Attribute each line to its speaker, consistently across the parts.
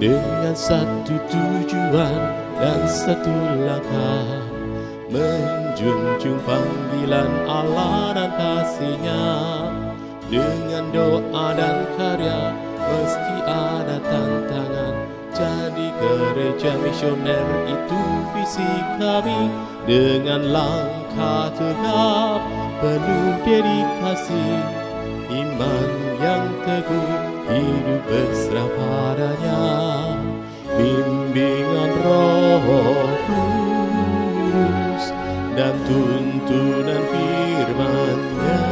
Speaker 1: dengan satu tujuan dan satu langkah, menjunjung panggilan Allah dan kasih-Nya. Dengan doa dan karya meski ada tantangan, jadi gereja misioner itu visi kami. Dengan langkah tegap penuh dedikasi, iman yang teguh, hidup berserah padanya. Bimbingan Roh Kudus dan tuntunan firman-Nya,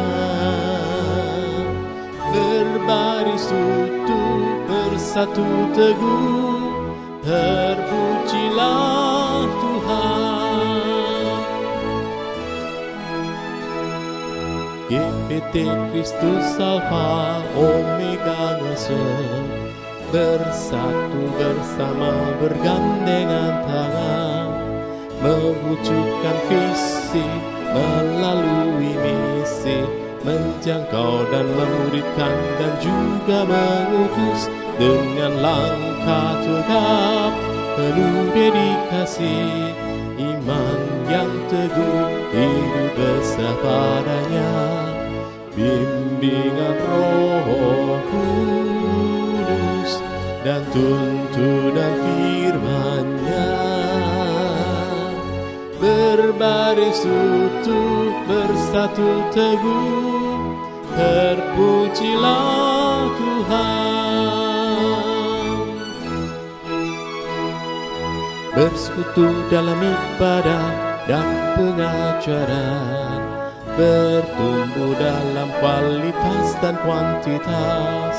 Speaker 1: berbaris utuh bersatu teguh, terpujilah Tuhan. GPT Kristus Alfa Omega Ngasem, bersatu bersama bergandengan tangan, mewujudkan visi melalui misi, menjangkau dan memuridkan dan juga mengutus. Dengan langkah tegap penuh dedikasi, iman yang teguh, hidup berserah padanya. Bimbingan Roh Kudus dan tuntunan firman-Nya, berbaris utuh bersatu teguh, terpujilah Tuhan. Bersekutu dalam ibadah dan pengajaran, bertumbuh dalam kualitas dan kuantitas,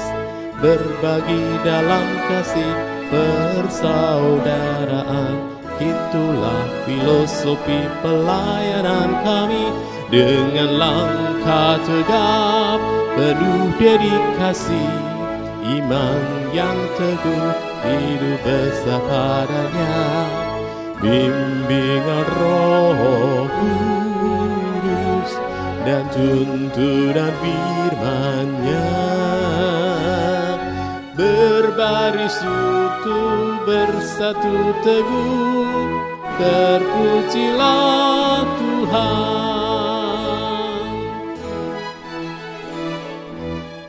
Speaker 1: berbagi dalam kasih persaudaraan. Itulah filosofi pelayanan kami. Dengan langkah tegap penuh dedikasi, iman yang teguh, hidup besar padanya. Bimbingan Roh Kudus dan tuntunan firman-Nya, berbaris utuh bersatu teguh, terpujilah Tuhan.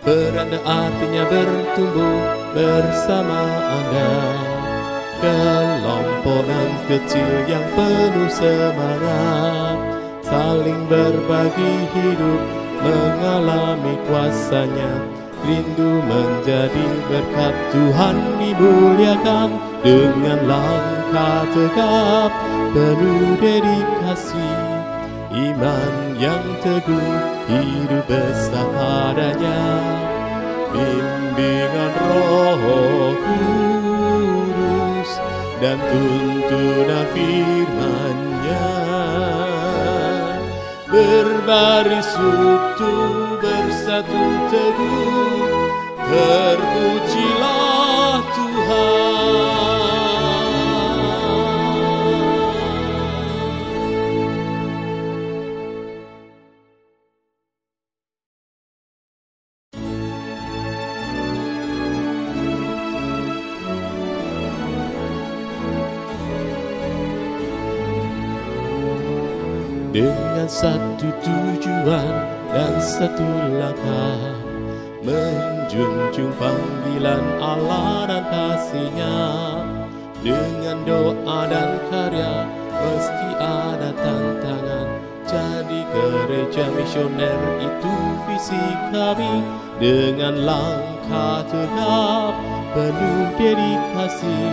Speaker 1: Beranda artinya bertumbuh bersama Anda, kelompokan kecil yang penuh semangat, saling berbagi hidup, mengalami kuasa-Nya, rindu menjadi berkat Tuhan dimuliakan. Dengan langkah tegap penuh dedikasi, iman yang teguh, hidup besar padanya. Bimbingan Roh Kudus dan tuntunan firman-Nya, berbaris utuh bersatu teguh, terpujilah Tuhan. Dengan satu tujuan dan satu langkah, menjunjung panggilan Allah dan kasih-Nya. Dengan doa dan karya meski ada tantangan, jadi gereja misioner itu visi kami. Dengan langkah tegap penuh dedikasi,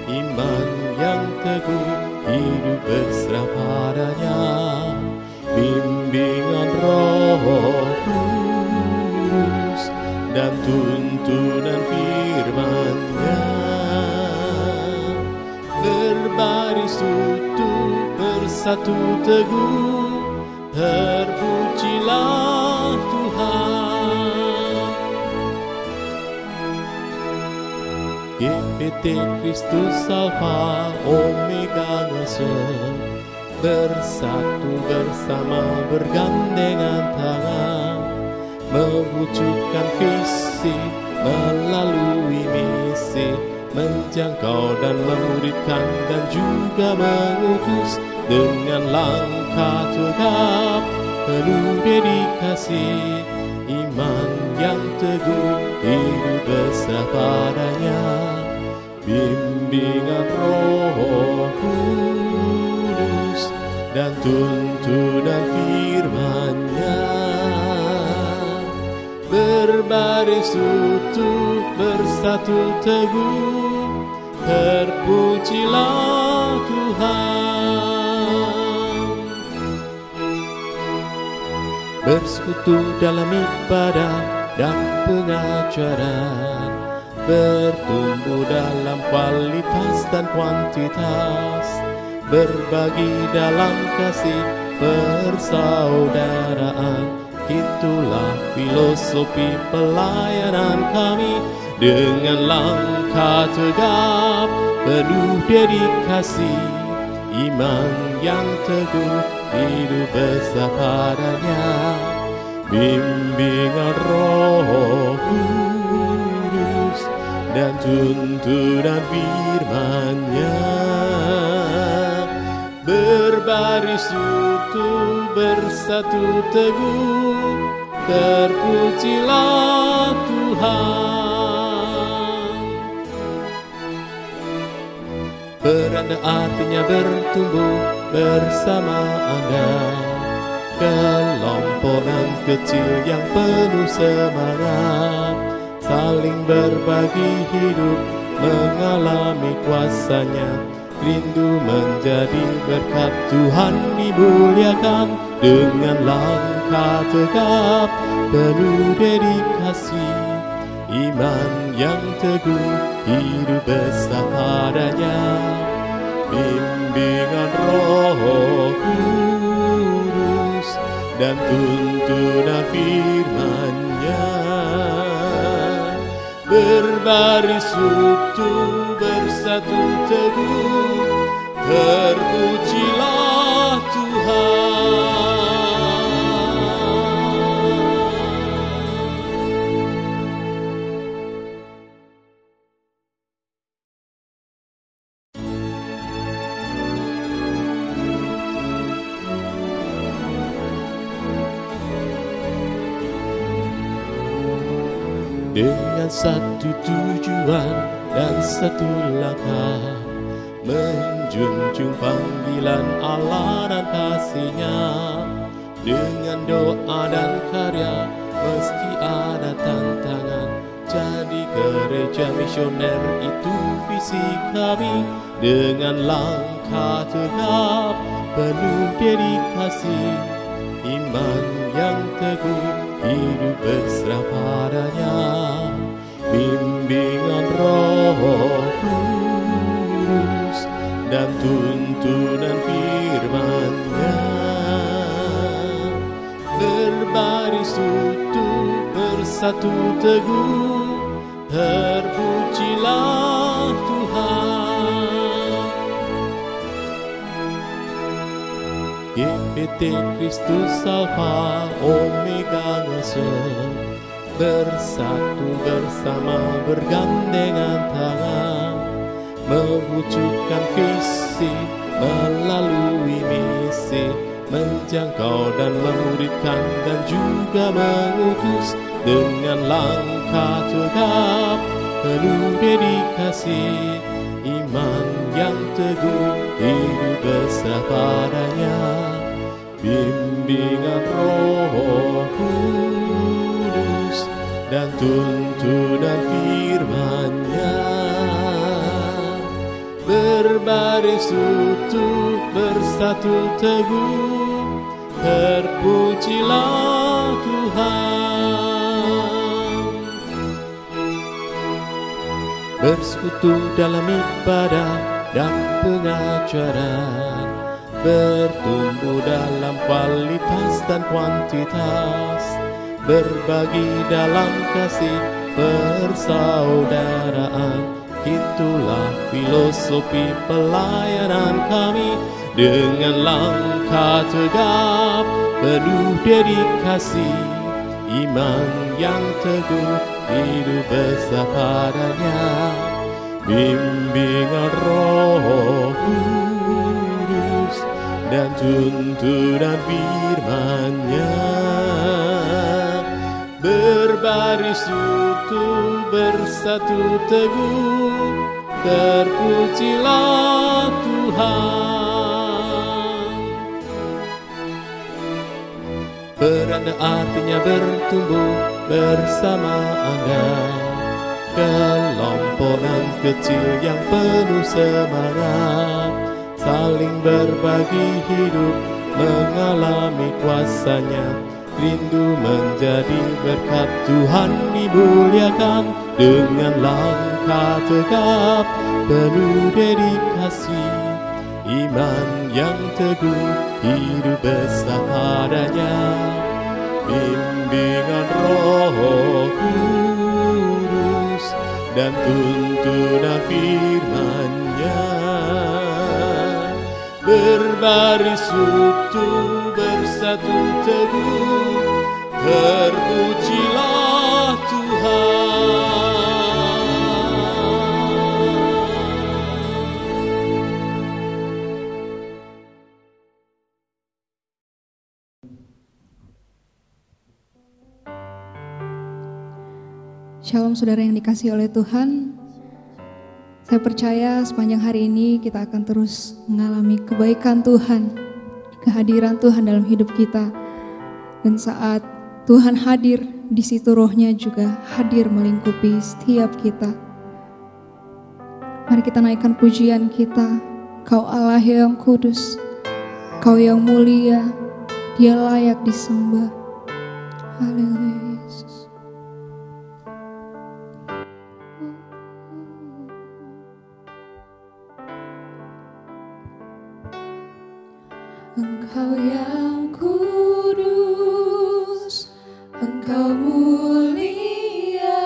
Speaker 1: iman yang teguh, hidup berserah padanya. Bimbingan Roh Kudus dan tuntunan firman-Nya, berbaris utuh bersatu teguh, terpujilah Tuhan. GPT Kristus Alfa Omega Ngasem, bersatu bersama bergandengan tangan, mewujudkan visi melalui misi, menjangkau dan memuridkan dan juga mengutus dengan langkah tegap penuh dedikasi, iman yang teguh, hidup berserah padanya, bimbingan Roh Kudus dan tuntunan firman-Nya, berbaris utuh bersatu teguh, terpujilah Tuhan. Bersekutu dalam ibadah dan pengajaran, bertumbuh dalam kualitas dan kuantitas, berbagi dalam kasih persaudaraan. Itulah filosofi pelayanan kami, dengan langkah tegap penuh dedikasi, iman yang teguh, hidup besar padanya, bimbingan Roh Kudus dan tuntunan firman-Nya, berbaris utuh bersatu teguh, terpujilah Tuhan. Beranda artinya bertumbuh bersama Anda, kelompokan kecil yang penuh semangat, saling berbagi hidup, mengalami kuasa-Nya, rindu menjadi berkat Tuhan dimuliakan, dengan langkah tegap penuh dedikasi, iman yang teguh, hidup besar padanya, bimbingan Roh Kudus dan tuntunan firman-Nya, berbaris utuh bersatu teguh, terpujilah Tuhan. Dengan satu tujuan dan satu langkah, menjunjung panggilan Allah dan kasih-Nya, dengan doa dan karya meski ada tantangan, jadi gereja misioner itu visi kami, dengan langkah tegap penuh dedikasi, iman yang teguh, hidup berserah padanya, bimbingan Roh Kudus dan tuntunan firman-Nya, berbaris utuh bersatu teguh, terpujilah Tuhan. GPT Kristus Alfa Omega ngasih, bersatu bersama bergandengan tangan, mewujudkan visi melalui misi, menjangkau dan memuridkan dan juga mengutus dengan langkah tegap penuh dedikasi, iman yang teguh, hidup berserah padanya, bimbingan Roh Kudus dan tuntunan firman-Nya, berbaris utuh bersatu teguh, terpujilah Tuhan. Bersekutu dalam ibadah dan pengajaran, bertumbuh dalam kualitas dan kuantitas, berbagi dalam kasih persaudaraan. Itulah filosofi pelayanan kami, dengan langkah tegap penuh dedikasi, iman yang teguh, hidup besar padanya, bimbingan Roh Kudus dan tuntunan firman-Nya. Berbaris utuh bersatu teguh, terpujilah Tuhan. Beranda artinya bertumbuh bersama Anda, kelompokan kecil yang penuh semangat, saling berbagi hidup, mengalami kuasa-Nya, rindu menjadi berkat. Tuhan dimuliakan dengan langkah tegap, penuh dedikasi, iman yang teguh, hidup besar padanya. Bimbingan Roh Kudus dan tuntunan firman-Nya. Berbaris utuh bersatu teguh, terpujilah Tuhan.
Speaker 2: Shalom saudara yang dikasihi oleh Tuhan. Saya percaya sepanjang hari ini kita akan terus mengalami kebaikan Tuhan, kehadiran Tuhan dalam hidup kita. Dan saat Tuhan hadir, di situ Roh-Nya juga hadir melingkupi setiap kita. Mari kita naikkan pujian kita. Kau Allah yang kudus, Kau yang mulia, Dia layak disembah. Haleluya. Engkau yang kudus, Engkau mulia,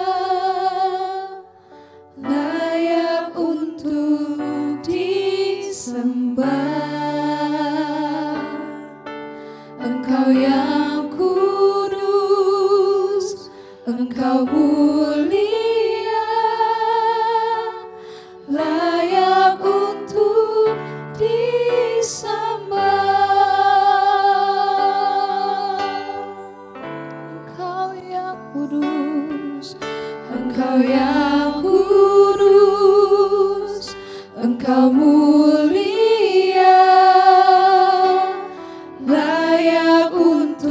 Speaker 2: layak untuk disembah. Engkau yang kudus, Engkau mulia, layak untuk disembah. Engkau yang kudus, Engkau mulia, layak untuk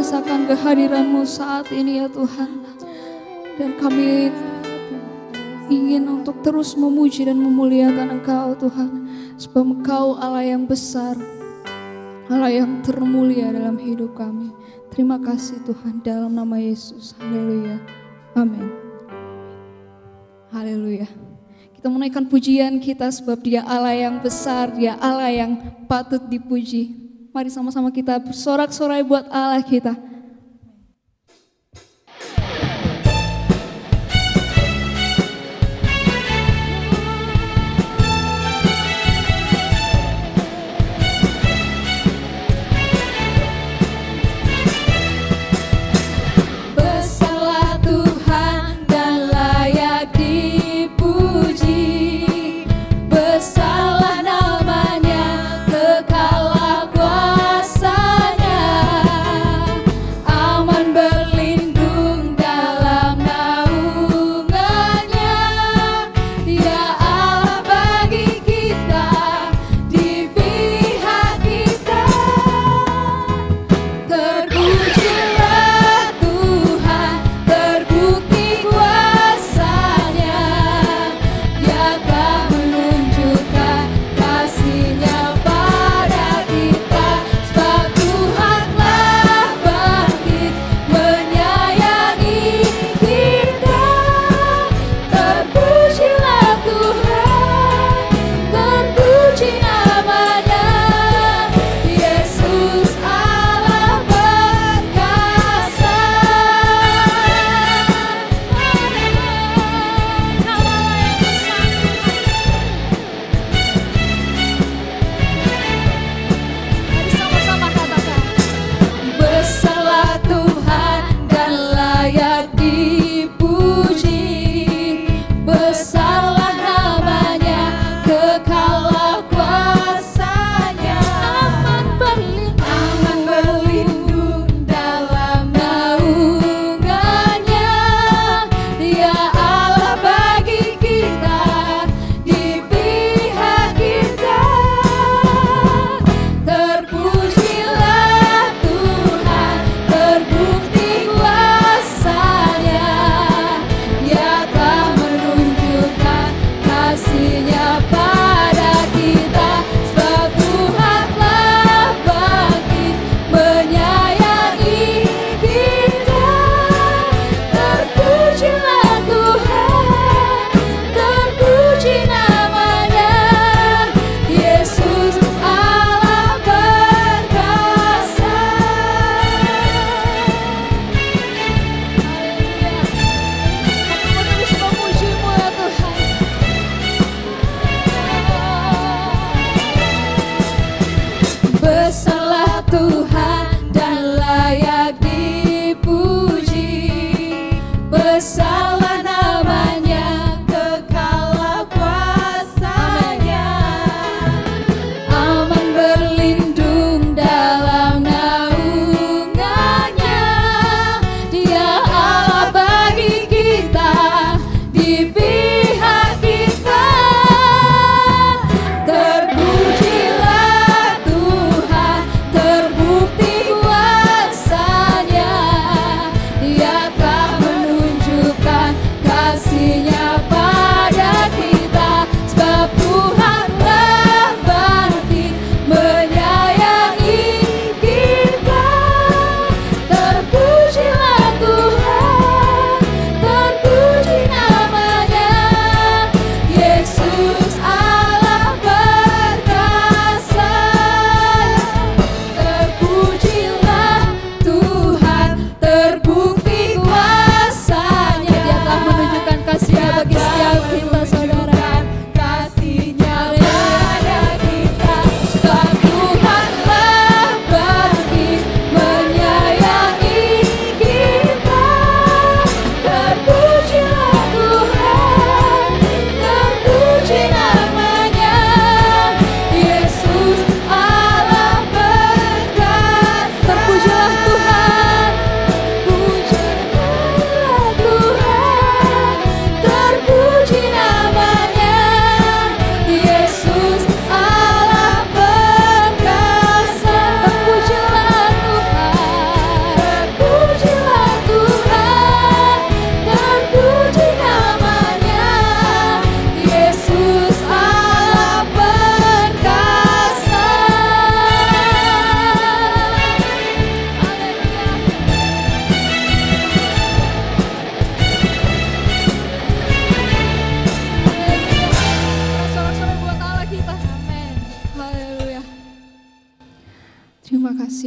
Speaker 2: merasakan kehadiran-Mu saat ini ya Tuhan. Dan kami ingin untuk terus memuji dan memuliakan Engkau Tuhan. Sebab Engkau Allah yang besar, Allah yang termulia dalam hidup kami. Terima kasih Tuhan, dalam nama Yesus. Haleluya. Amin. Haleluya. Kita menaikkan pujian kita sebab Dia Allah yang besar, Dia Allah yang patut dipuji. Mari sama-sama kita bersorak-sorai buat Allah kita.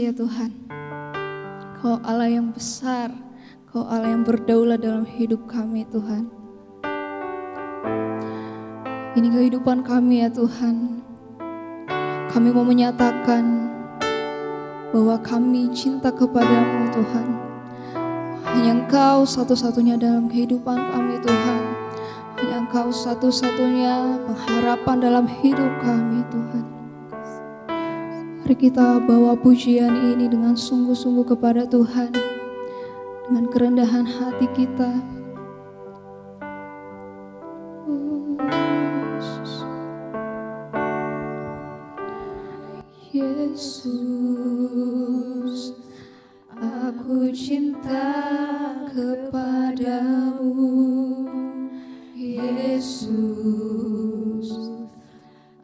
Speaker 2: kasih ya Tuhan. Kau Allah yang besar, Kau Allah yang berdaulat dalam hidup kami Tuhan. Ini kehidupan kami ya Tuhan. Kami mau menyatakan bahwa kami cinta kepadamu Tuhan. Hanya Engkau satu-satunya dalam kehidupan kami Tuhan. Hanya Engkau satu-satunya pengharapan dalam hidup kami Tuhan. Mari kita bawa pujian ini dengan sungguh-sungguh kepada Tuhan. Dengan kerendahan hati kita. Yesus, aku cinta kepadamu. Yesus,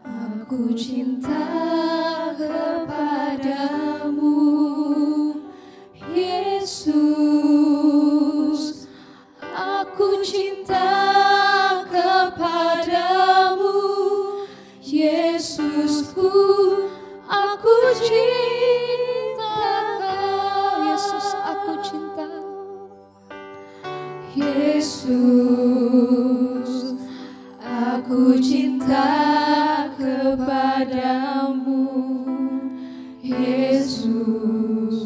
Speaker 2: aku cinta kepadamu. Yesus, aku cinta kepadamu. Yesusku, aku cinta. Yesus, aku cinta. Yesus, aku cinta kepadamu. Yesus,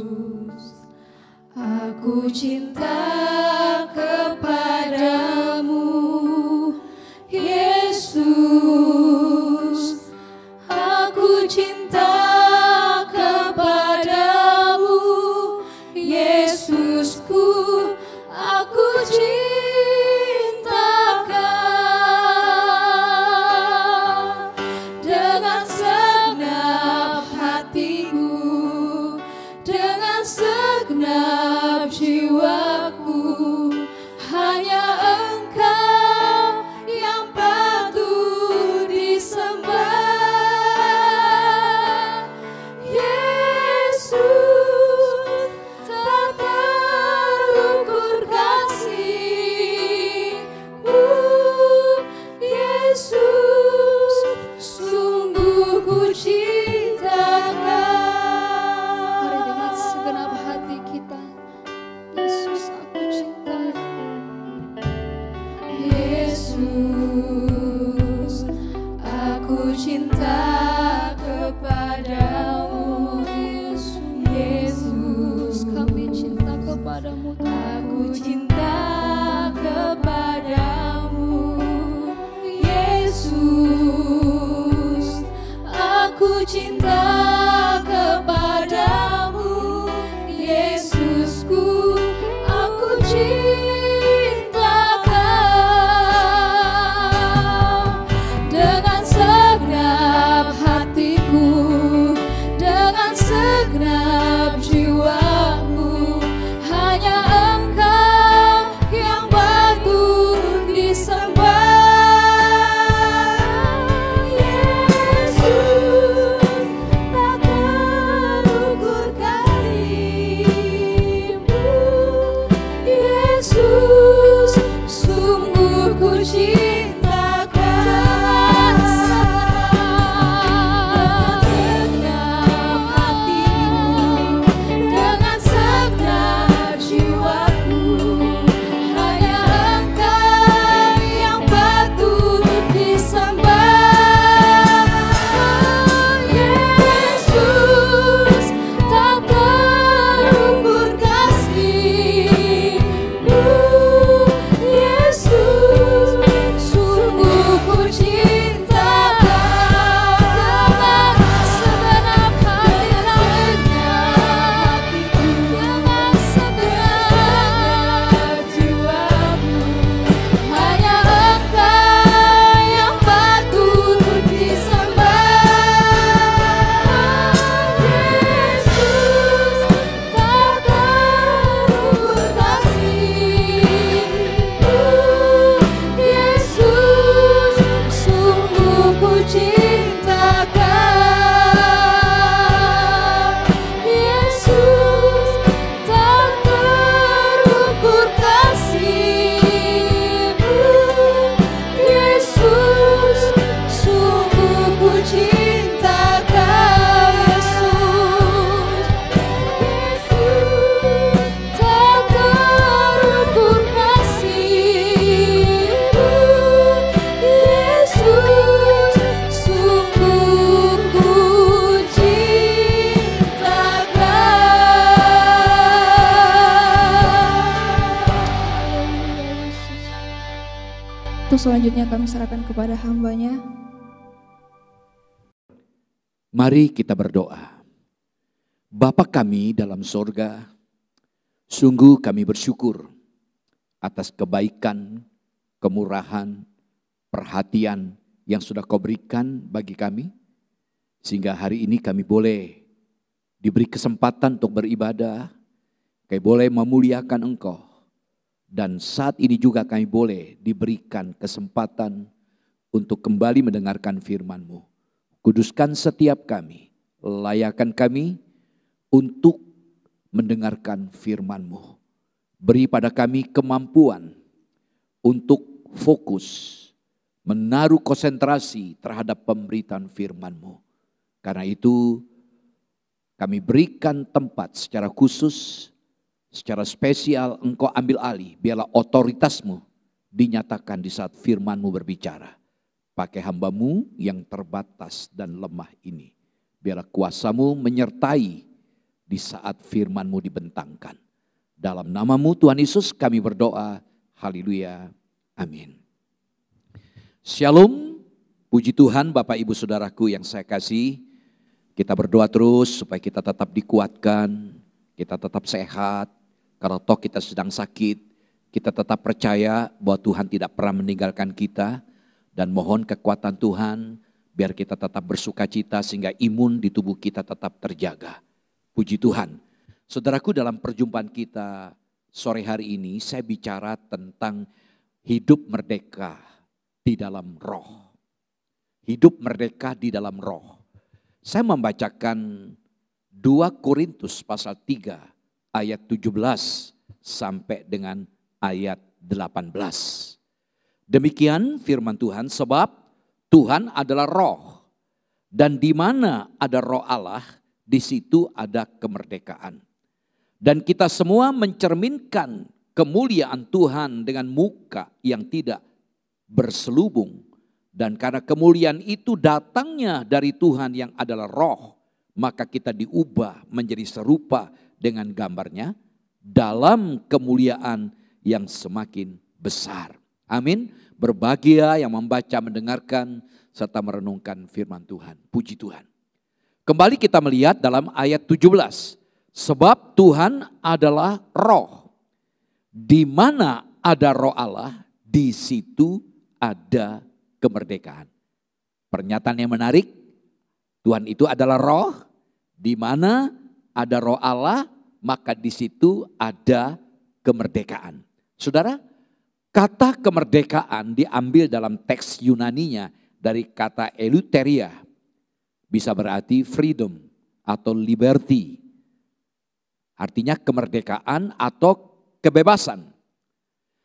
Speaker 2: aku cinta kepadamu. Yesus, aku cinta kepadamu. Yesusku, aku cintakan dengan segenap hatiku, dengan segenap jiwaku. Hanya Engkau yang patut disembah. Yesus, tak terukur kasih-Mu. Yesus, sungguh ku cintakan. Mari dengan segenap hati kita, Yesus, aku cinta. Yesus, aku cinta kepadamu. Yesus, kami cinta kepadamu. Aku cinta kepadamu. Yesus, aku cinta kepadamu. Yesusku, aku cintakan dengan segenap hatiku, dengan segenap jiwaku. Hanya Engkau yang patut disembah. Yesus, tak terukur kasih-Mu. Yesus, sungguh ku cintakan dengan segenap hatiku, dengan segenap jiwaku. Hanya Engkau yang patut disembah. Yesus, tak terukur kasih-Mu. Yesus, Untuk selanjutnya kami serahkan kepada hambanya.
Speaker 3: Mari kita berdoa. Bapa kami dalam sorga, sungguh kami bersyukur atas kebaikan, kemurahan, perhatian yang sudah Kau berikan bagi kami. Sehingga hari ini kami boleh diberi kesempatan untuk beribadah, kami boleh memuliakan Engkau. Dan saat ini juga kami boleh diberikan kesempatan untuk kembali mendengarkan firman-Mu. Kuduskan setiap kami, layakan kami untuk mendengarkan firman-Mu. Beri pada kami kemampuan untuk fokus, menaruh konsentrasi terhadap pemberitaan firman-Mu. Karena itu kami berikan tempat secara khusus, secara spesial Engkau ambil alih, biarlah otoritas-Mu dinyatakan di saat firman-Mu berbicara. Pakai hamba-Mu yang terbatas dan lemah ini. Biarlah kuasa-Mu menyertai di saat firman-Mu dibentangkan. Dalam nama-Mu Tuhan Yesus kami berdoa, haleluya, amin. Shalom, puji Tuhan Bapak Ibu Saudaraku yang saya kasih. Kita berdoa terus supaya kita tetap dikuatkan, kita tetap sehat. Kalau toh kita sedang sakit, kita tetap percaya bahwa Tuhan tidak pernah meninggalkan kita. Dan mohon kekuatan Tuhan biar kita tetap bersuka cita sehingga imun di tubuh kita tetap terjaga. Puji Tuhan. Saudaraku, dalam perjumpaan kita sore hari ini saya bicara tentang hidup merdeka di dalam roh. Hidup merdeka di dalam roh. Saya membacakan 2 Korintus pasal 3. Ayat 17 sampai dengan ayat 18. Demikian firman Tuhan, sebab Tuhan adalah roh. Dan di mana ada roh Allah, di situ ada kemerdekaan. Dan kita semua mencerminkan kemuliaan Tuhan dengan muka yang tidak berselubung. Dan karena kemuliaan itu datangnya dari Tuhan yang adalah roh, maka kita diubah menjadi serupa dengan gambarnya dalam kemuliaan yang semakin besar. Amin. Berbahagia yang membaca, mendengarkan, serta merenungkan firman Tuhan. Puji Tuhan. Kembali kita melihat dalam ayat 17. Sebab Tuhan adalah roh. Di mana ada roh Allah, di situ ada kemerdekaan. Pernyataan yang menarik, Tuhan itu adalah roh. Di mana ada roh Allah, maka di situ ada kemerdekaan. Saudara, kata kemerdekaan diambil dalam teks Yunaninya dari kata eleuteria. Bisa berarti freedom atau liberty. Artinya kemerdekaan atau kebebasan.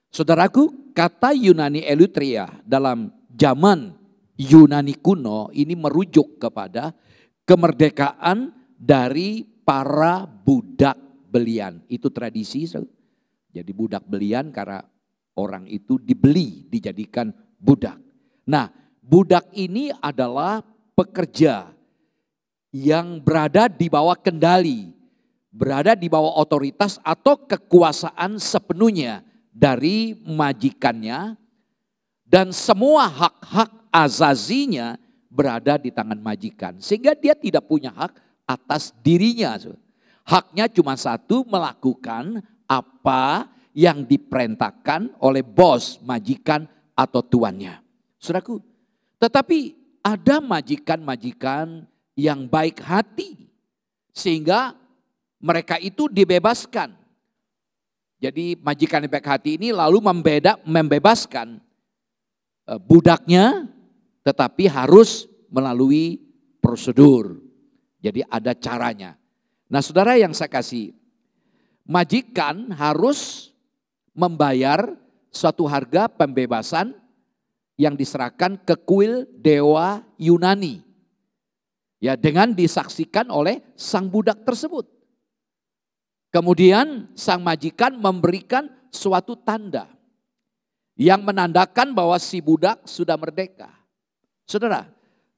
Speaker 3: Saudaraku, kata Yunani eleuteria dalam zaman Yunani kuno ini merujuk kepada kemerdekaan dari para budak belian. Itu tradisi. Jadi budak belian karena orang itu dibeli, dijadikan budak. Nah, budak ini adalah pekerja yang berada di bawah kendali, berada di bawah otoritas atau kekuasaan sepenuhnya dari majikannya. Dan semua hak-hak azazinya berada di tangan majikan. Sehingga dia tidak punya hak atas dirinya. Haknya cuma satu, melakukan apa yang diperintahkan oleh bos, majikan atau tuannya. Saudaraku, tetapi ada majikan-majikan yang baik hati sehingga mereka itu dibebaskan. Jadi majikan yang baik hati ini lalu membebaskan budaknya, tetapi harus melalui prosedur. Jadi ada caranya. Nah saudara yang saya kasih, majikan harus membayar suatu harga pembebasan yang diserahkan ke kuil dewa Yunani. Ya, dengan disaksikan oleh sang budak tersebut. Kemudian sang majikan memberikan suatu tanda yang menandakan bahwa si budak sudah merdeka. Saudara,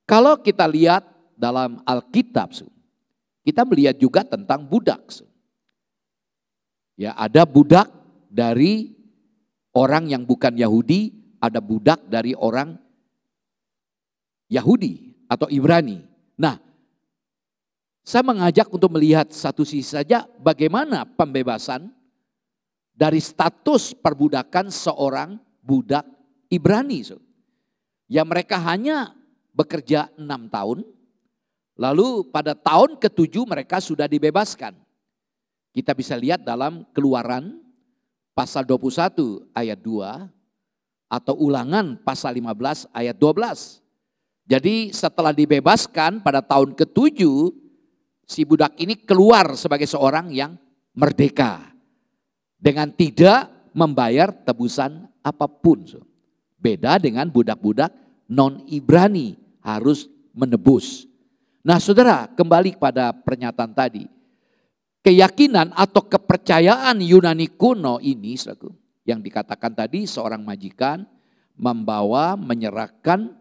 Speaker 3: kalau kita lihat dalam Alkitab, kita melihat juga tentang budak. Ya, ada budak dari orang yang bukan Yahudi ada budak dari orang Yahudi atau Ibrani. Nah, saya mengajak untuk melihat satu sisi saja bagaimana pembebasan dari status perbudakan seorang budak Ibrani. Yang mereka hanya bekerja 6 tahun, lalu pada tahun ke-7 mereka sudah dibebaskan. Kita bisa lihat dalam Keluaran pasal 21 ayat 2 atau Ulangan pasal 15 ayat 12. Jadi setelah dibebaskan pada tahun ke-7, si budak ini keluar sebagai seorang yang merdeka. Dengan tidak membayar tebusan apapun. Beda dengan budak-budak non-Ibrani harus menebus. Nah saudara, kembali pada pernyataan tadi. Keyakinan atau kepercayaan Yunani kuno ini yang dikatakan tadi seorang majikan menyerahkan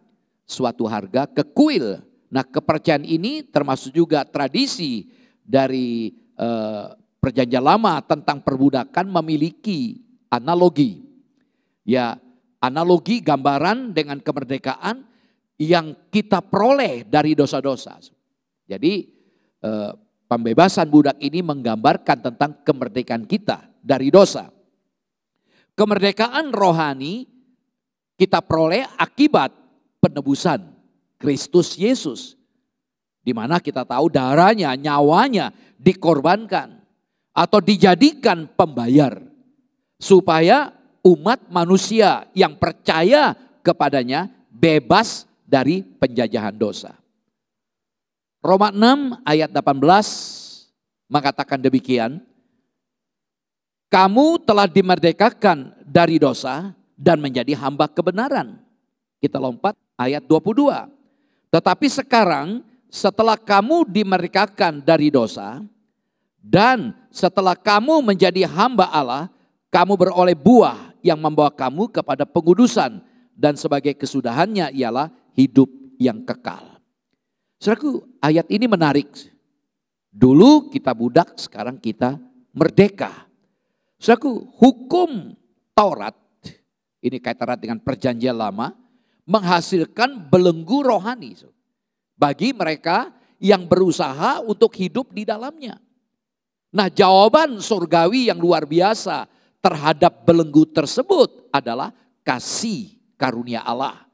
Speaker 3: suatu harga ke kuil. Nah kepercayaan ini termasuk juga tradisi dari perjanjian lama tentang perbudakan memiliki analogi. Ya, analogi gambaran dengan kemerdekaan yang kita peroleh dari dosa-dosa. Jadi pembebasan budak ini menggambarkan tentang kemerdekaan kita dari dosa. Kemerdekaan rohani kita peroleh akibat penebusan Kristus Yesus. Di mana kita tahu darahnya, nyawanya dikorbankan atau dijadikan pembayar. Supaya umat manusia yang percaya kepadanya bebas dari penjajahan dosa. Roma 6 ayat 18 mengatakan demikian. Kamu telah dimerdekakan dari dosa dan menjadi hamba kebenaran. Kita lompat ayat 22. Tetapi sekarang setelah kamu dimerdekakan dari dosa dan setelah kamu menjadi hamba Allah, kamu beroleh buah yang membawa kamu kepada pengudusan dan sebagai kesudahannya ialah hidup yang kekal. Saudaraku, ayat ini menarik. Dulu kita budak, sekarang kita merdeka. Saudaraku, hukum Taurat, ini kaitan erat dengan perjanjian lama, menghasilkan belenggu rohani bagi mereka yang berusaha untuk hidup di dalamnya. Nah, jawaban surgawi yang luar biasa terhadap belenggu tersebut adalah kasih karunia Allah.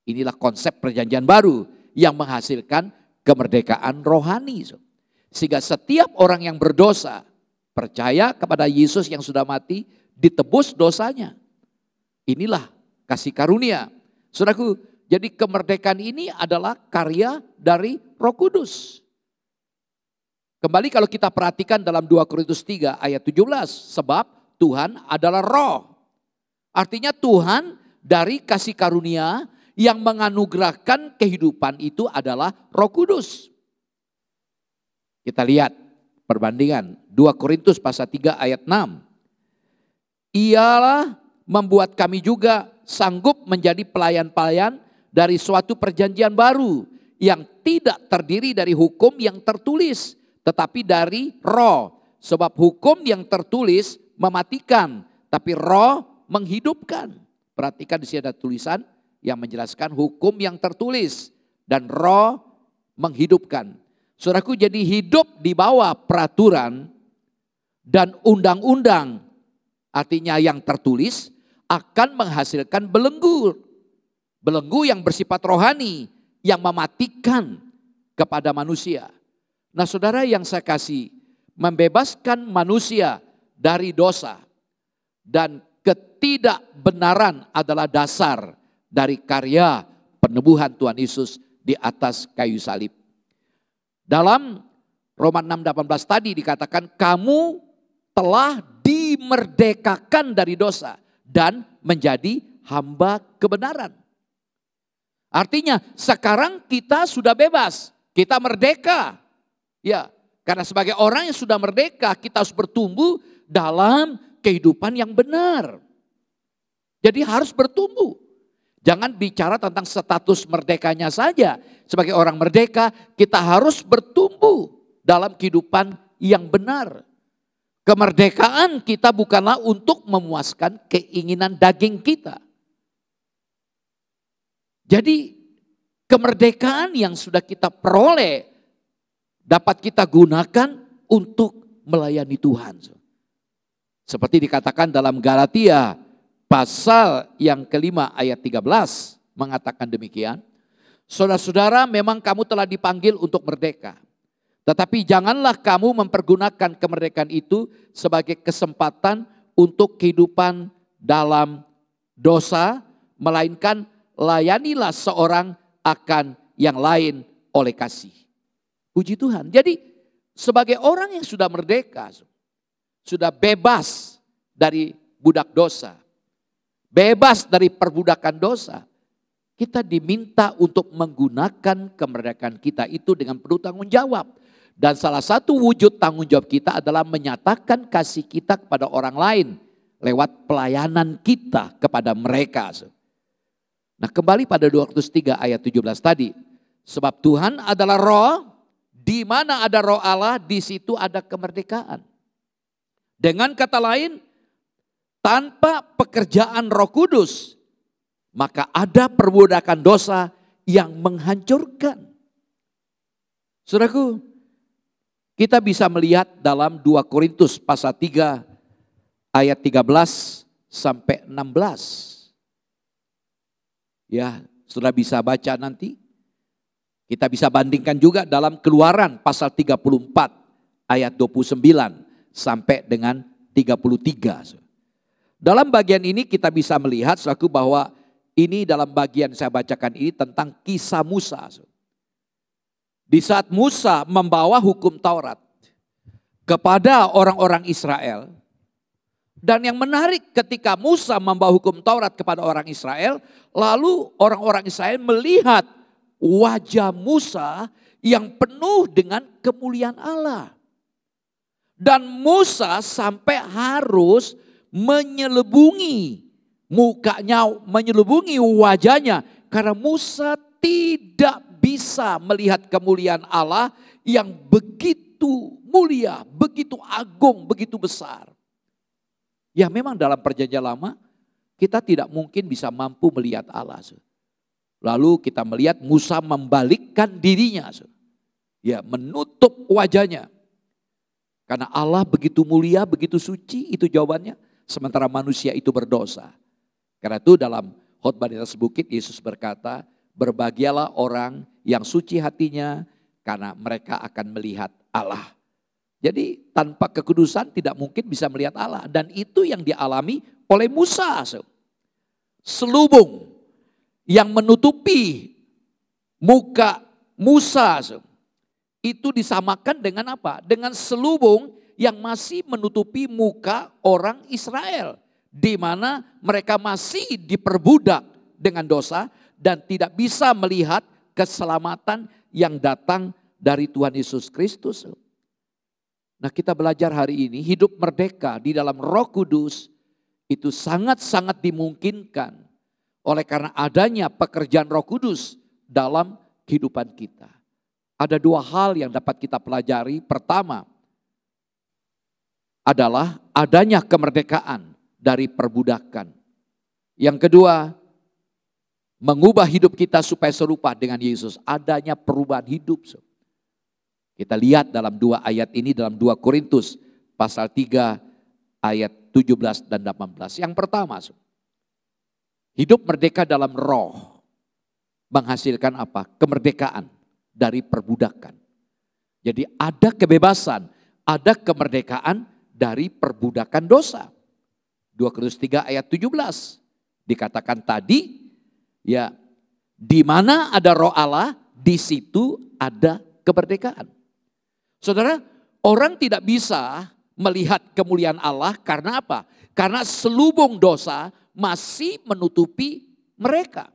Speaker 3: Inilah konsep perjanjian baru yang menghasilkan kemerdekaan rohani. Sehingga setiap orang yang berdosa percaya kepada Yesus yang sudah mati, ditebus dosanya. Inilah kasih karunia. Saudaraku, jadi kemerdekaan ini adalah karya dari Roh Kudus. Kembali kalau kita perhatikan dalam 2 Korintus 3 ayat 17. Sebab Tuhan adalah roh. Artinya Tuhan dari kasih karunia yang menganugerahkan kehidupan itu adalah Roh Kudus. Kita lihat perbandingan 2 Korintus pasal 3 ayat 6. Ialah membuat kami juga sanggup menjadi pelayan-pelayan dari suatu perjanjian baru yang tidak terdiri dari hukum yang tertulis, tetapi dari roh. Sebab hukum yang tertulis mematikan, tapi roh menghidupkan. Perhatikan di sini ada tulisan yang menjelaskan hukum yang tertulis dan roh menghidupkan. Saudaraku, jadi hidup di bawah peraturan dan undang-undang, artinya yang tertulis, akan menghasilkan belenggu. Belenggu yang bersifat rohani, yang mematikan kepada manusia. Nah saudara yang saya kasih, membebaskan manusia dari dosa dan ketidakbenaran adalah dasar dari karya penebuhan Tuhan Yesus di atas kayu salib. Dalam Roma 6:18 tadi dikatakan kamu telah dimerdekakan dari dosa dan menjadi hamba kebenaran. Artinya sekarang kita sudah bebas, kita merdeka. Ya, karena sebagai orang yang sudah merdeka kita harus bertumbuh dalam kehidupan yang benar. Jadi harus bertumbuh. Jangan bicara tentang status merdekanya saja. Sebagai orang merdeka kita harus bertumbuh dalam kehidupan yang benar. Kemerdekaan kita bukanlah untuk memuaskan keinginan daging kita. Jadi kemerdekaan yang sudah kita peroleh dapat kita gunakan untuk melayani Tuhan. Seperti dikatakan dalam Galatia pasal yang kelima ayat 13 mengatakan demikian. Saudara-saudara, memang kamu telah dipanggil untuk merdeka. Tetapi janganlah kamu mempergunakan kemerdekaan itu sebagai kesempatan untuk kehidupan dalam dosa, melainkan layanilah seorang akan yang lain oleh kasih. Puji Tuhan. Jadi sebagai orang yang sudah merdeka, sudah bebas dari budak dosa, bebas dari perbudakan dosa, kita diminta untuk menggunakan kemerdekaan kita itu dengan penuh tanggung jawab. Dan salah satu wujud tanggung jawab kita adalah menyatakan kasih kita kepada orang lain lewat pelayanan kita kepada mereka. Nah, kembali pada 2 Korintus 3 ayat 17 tadi. Sebab Tuhan adalah roh, di mana ada roh Allah, di situ ada kemerdekaan. Dengan kata lain, tanpa pekerjaan Roh Kudus, maka ada perbudakan dosa yang menghancurkan. Saudaraku, kita bisa melihat dalam 2 Korintus pasal 3 ayat 13 sampai 16. Ya, sudah bisa baca nanti. Kita bisa bandingkan juga dalam Keluaran pasal 34 ayat 29 sampai dengan 33. Dalam bagian ini kita bisa melihat selaku bahwa ini dalam bagian saya bacakan ini tentang kisah Musa. Di saat Musa membawa hukum Taurat kepada orang-orang Israel. Dan yang menarik ketika Musa membawa hukum Taurat kepada orang Israel. Lalu orang-orang Israel melihat wajah Musa yang penuh dengan kemuliaan Allah. Dan Musa sampai harus menyelubungi mukanya, menyelubungi wajahnya. Karena Musa tidak bisa melihat kemuliaan Allah yang begitu mulia, begitu agung, begitu besar. Ya memang dalam perjanjian lama kita tidak mungkin bisa mampu melihat Allah. Lalu kita melihat Musa membalikkan dirinya. Ya menutup wajahnya. Karena Allah begitu mulia, begitu suci, itu jawabannya. Sementara manusia itu berdosa. Karena itu dalam khotbah di atas bukit Yesus berkata, berbahagialah orang yang suci hatinya karena mereka akan melihat Allah. Jadi tanpa kekudusan tidak mungkin bisa melihat Allah. Dan itu yang dialami oleh Musa. Selubung yang menutupi muka Musa itu disamakan dengan apa? Dengan selubung yang masih menutupi muka orang Israel. Di mana mereka masih diperbudak dengan dosa dan tidak bisa melihat keselamatan yang datang dari Tuhan Yesus Kristus. Nah, kita belajar hari ini hidup merdeka di dalam Roh Kudus itu sangat-sangat dimungkinkan oleh karena adanya pekerjaan Roh Kudus dalam kehidupan kita. Ada dua hal yang dapat kita pelajari. Pertama adalah adanya kemerdekaan dari perbudakan. Yang kedua, mengubah hidup kita supaya serupa dengan Yesus. Adanya perubahan hidup. Kita lihat dalam dua ayat ini dalam 2 Korintus pasal 3 ayat 17 dan 18. Yang pertama, hidup merdeka dalam roh menghasilkan apa? Kemerdekaan dari perbudakan. Jadi ada kebebasan, ada kemerdekaan dari perbudakan dosa. 2 Korintus 3 ayat 17 dikatakan tadi, ya di mana ada roh Allah, di situ ada kemerdekaan. Saudara, orang tidak bisa melihat kemuliaan Allah karena apa? Karena selubung dosa masih menutupi mereka.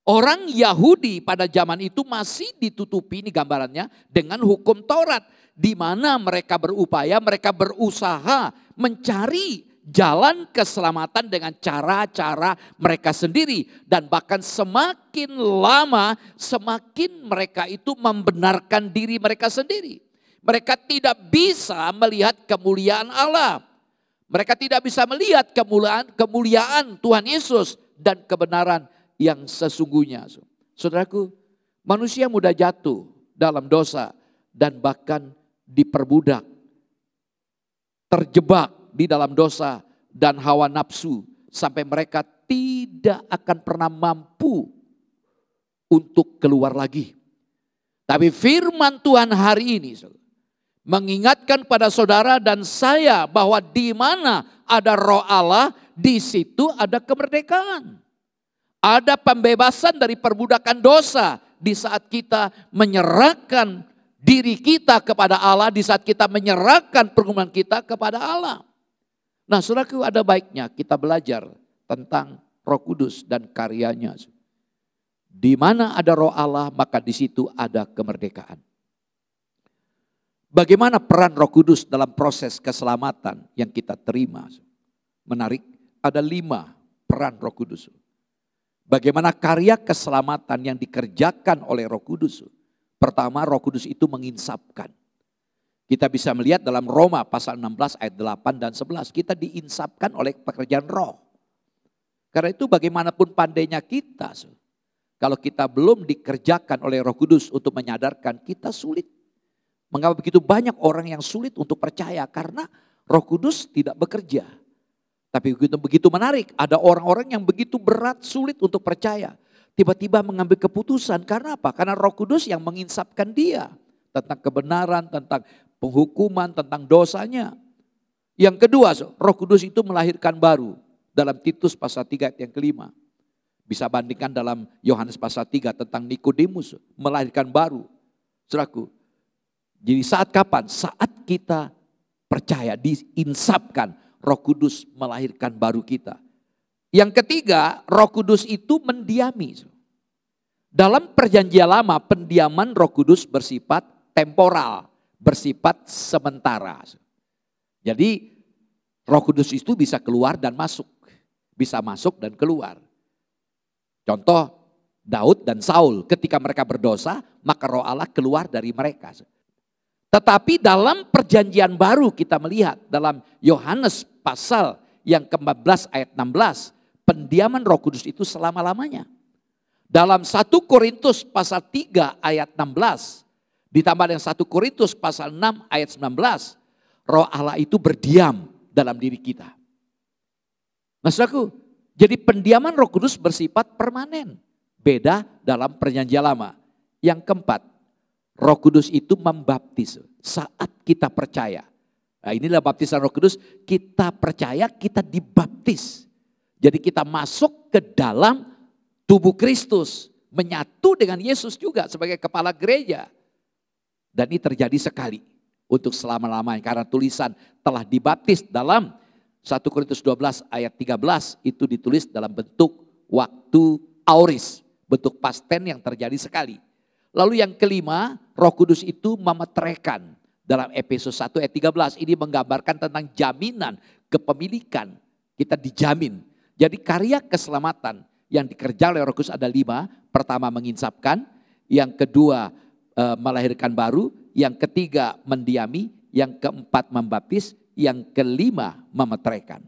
Speaker 3: Orang Yahudi pada zaman itu masih ditutupi, ini gambarannya, dengan hukum Taurat. Di mana mereka berupaya, mereka berusaha mencari jalan keselamatan dengan cara-cara mereka sendiri. Dan bahkan semakin lama, semakin mereka itu membenarkan diri mereka sendiri. Mereka tidak bisa melihat kemuliaan Allah. Mereka tidak bisa melihat kemuliaan Tuhan Yesus dan kebenaran yang sesungguhnya. Saudaraku, manusia mudah jatuh dalam dosa dan bahkan diperbudak, terjebak di dalam dosa dan hawa nafsu sampai mereka tidak akan pernah mampu untuk keluar lagi. Tapi firman Tuhan hari ini mengingatkan pada saudara dan saya bahwa di mana ada Roh Allah, di situ ada kemerdekaan. Ada pembebasan dari perbudakan dosa di saat kita menyerahkan diri kita kepada Allah, di saat kita menyerahkan pergumulan kita kepada Allah. Nah, saudaraku, ada baiknya kita belajar tentang Roh Kudus dan karyanya. Di mana ada Roh Allah, maka di situ ada kemerdekaan. Bagaimana peran Roh Kudus dalam proses keselamatan yang kita terima? Menarik, ada 5 peran Roh Kudus. Bagaimana karya keselamatan yang dikerjakan oleh Roh Kudus? Pertama, Roh Kudus itu menginsapkan. Kita bisa melihat dalam Roma pasal 16 ayat 8 dan 11. Kita diinsapkan oleh pekerjaan Roh. Karena itu bagaimanapun pandainya kita, kalau kita belum dikerjakan oleh Roh Kudus untuk menyadarkan, kita sulit. Mengapa begitu banyak orang yang sulit untuk percaya? Karena Roh Kudus tidak bekerja. Tapi begitu menarik, ada orang-orang yang begitu berat, sulit untuk percaya. Tiba-tiba mengambil keputusan, karena apa? Karena Roh Kudus yang menginsapkan dia. Tentang kebenaran, tentang penghukuman, tentang dosanya. Yang kedua, Roh Kudus itu melahirkan baru. Dalam Titus pasal 3 ayat yang kelima. Bisa bandingkan dalam Yohanes pasal 3 tentang Nikodemus, melahirkan baru. Saudaraku, jadi saat kapan? Saat kita percaya, diinsapkan. Roh Kudus melahirkan baru kita. Yang ketiga, Roh Kudus itu mendiami. Dalam perjanjian lama, pendiaman Roh Kudus bersifat temporal, bersifat sementara. Jadi Roh Kudus itu bisa keluar dan masuk. Bisa masuk dan keluar. Contoh, Daud dan Saul ketika mereka berdosa, maka Roh Allah keluar dari mereka. Tetapi dalam perjanjian baru kita melihat dalam Yohanes pasal yang ke-14 ayat 16, pendiaman Roh Kudus itu selama-lamanya. Dalam 1 Korintus pasal 3 ayat 16, ditambah dengan 1 Korintus pasal 6 ayat 19, Roh Allah itu berdiam dalam diri kita. Nah, saudaraku, jadi pendiaman Roh Kudus bersifat permanen. Beda dalam perjanjian lama. Yang keempat, Roh Kudus itu membaptis saat kita percaya. Nah, inilah baptisan Roh Kudus, kita percaya, kita dibaptis. Jadi kita masuk ke dalam tubuh Kristus, menyatu dengan Yesus juga sebagai kepala gereja. Dan ini terjadi sekali untuk selama-lamanya karena tulisan telah dibaptis dalam 1 Korintus 12 ayat 13 itu ditulis dalam bentuk waktu aoris, bentuk past tense yang terjadi sekali. Lalu yang kelima, Roh Kudus itu memeteraikan. Dalam Efesus 1 ayat 13 ini menggambarkan tentang jaminan kepemilikan. Kita dijamin. Jadi karya keselamatan yang dikerjakan oleh Roh Kudus ada 5. Pertama menginsapkan, yang kedua melahirkan baru, yang ketiga mendiami, yang keempat membaptis, yang kelima memeteraikan.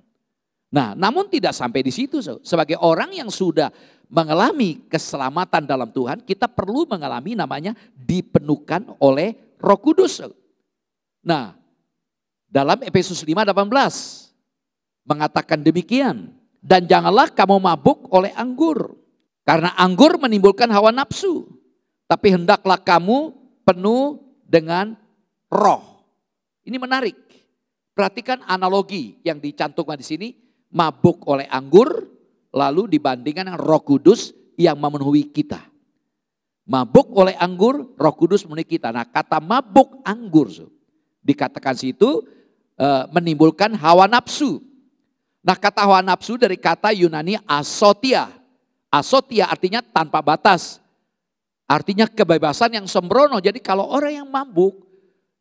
Speaker 3: Nah, namun tidak sampai di situ. Sebagai orang yang sudah mengalami keselamatan dalam Tuhan, kita perlu mengalami namanya dipenuhkan oleh Roh Kudus. Nah, dalam Efesus 5:18 mengatakan demikian, dan janganlah kamu mabuk oleh anggur, karena anggur menimbulkan hawa nafsu, tapi hendaklah kamu penuh dengan roh. Ini menarik. Perhatikan analogi yang dicantumkan di sini, mabuk oleh anggur, lalu dibandingkan dengan Roh Kudus yang memenuhi kita. Mabuk oleh anggur, Roh Kudus memenuhi kita. Nah, kata mabuk anggur dikatakan situ menimbulkan hawa nafsu. Nah, kata hawa nafsu dari kata Yunani asotia. Asotia artinya tanpa batas. Artinya kebebasan yang sembrono. Jadi kalau orang yang mabuk,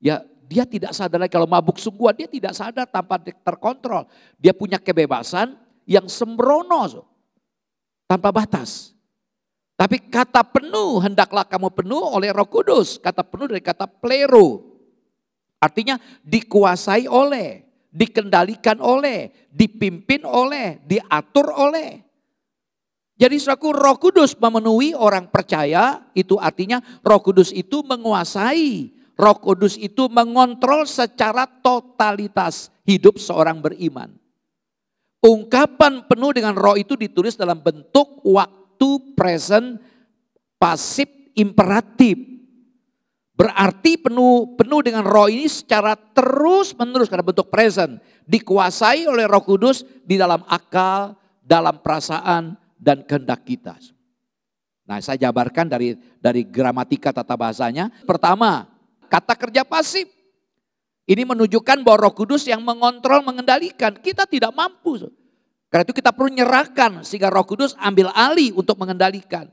Speaker 3: ya dia tidak sadar lagi. Kalau mabuk sungguhan dia tidak sadar tanpa terkontrol. Dia punya kebebasan yang sembrono, tanpa batas. Tapi kata penuh, hendaklah kamu penuh oleh Roh Kudus. Kata penuh dari kata plero. Artinya dikuasai oleh, dikendalikan oleh, dipimpin oleh, diatur oleh. Jadi saudaraku, Roh Kudus memenuhi orang percaya, itu artinya Roh Kudus itu menguasai. Roh Kudus itu mengontrol secara totalitas hidup seorang beriman. Ungkapan penuh dengan Roh itu ditulis dalam bentuk waktu present pasif imperatif. Berarti penuh dengan Roh ini secara terus menerus karena bentuk present. Dikuasai oleh Roh Kudus di dalam akal, dalam perasaan, dan kehendak kita. Nah, saya jabarkan dari gramatika tata bahasanya. Pertama, kata kerja pasif. Ini menunjukkan bahwa Roh Kudus yang mengontrol, mengendalikan. Kita tidak mampu. Karena itu kita perlu nyerahkan sehingga Roh Kudus ambil alih untuk mengendalikan.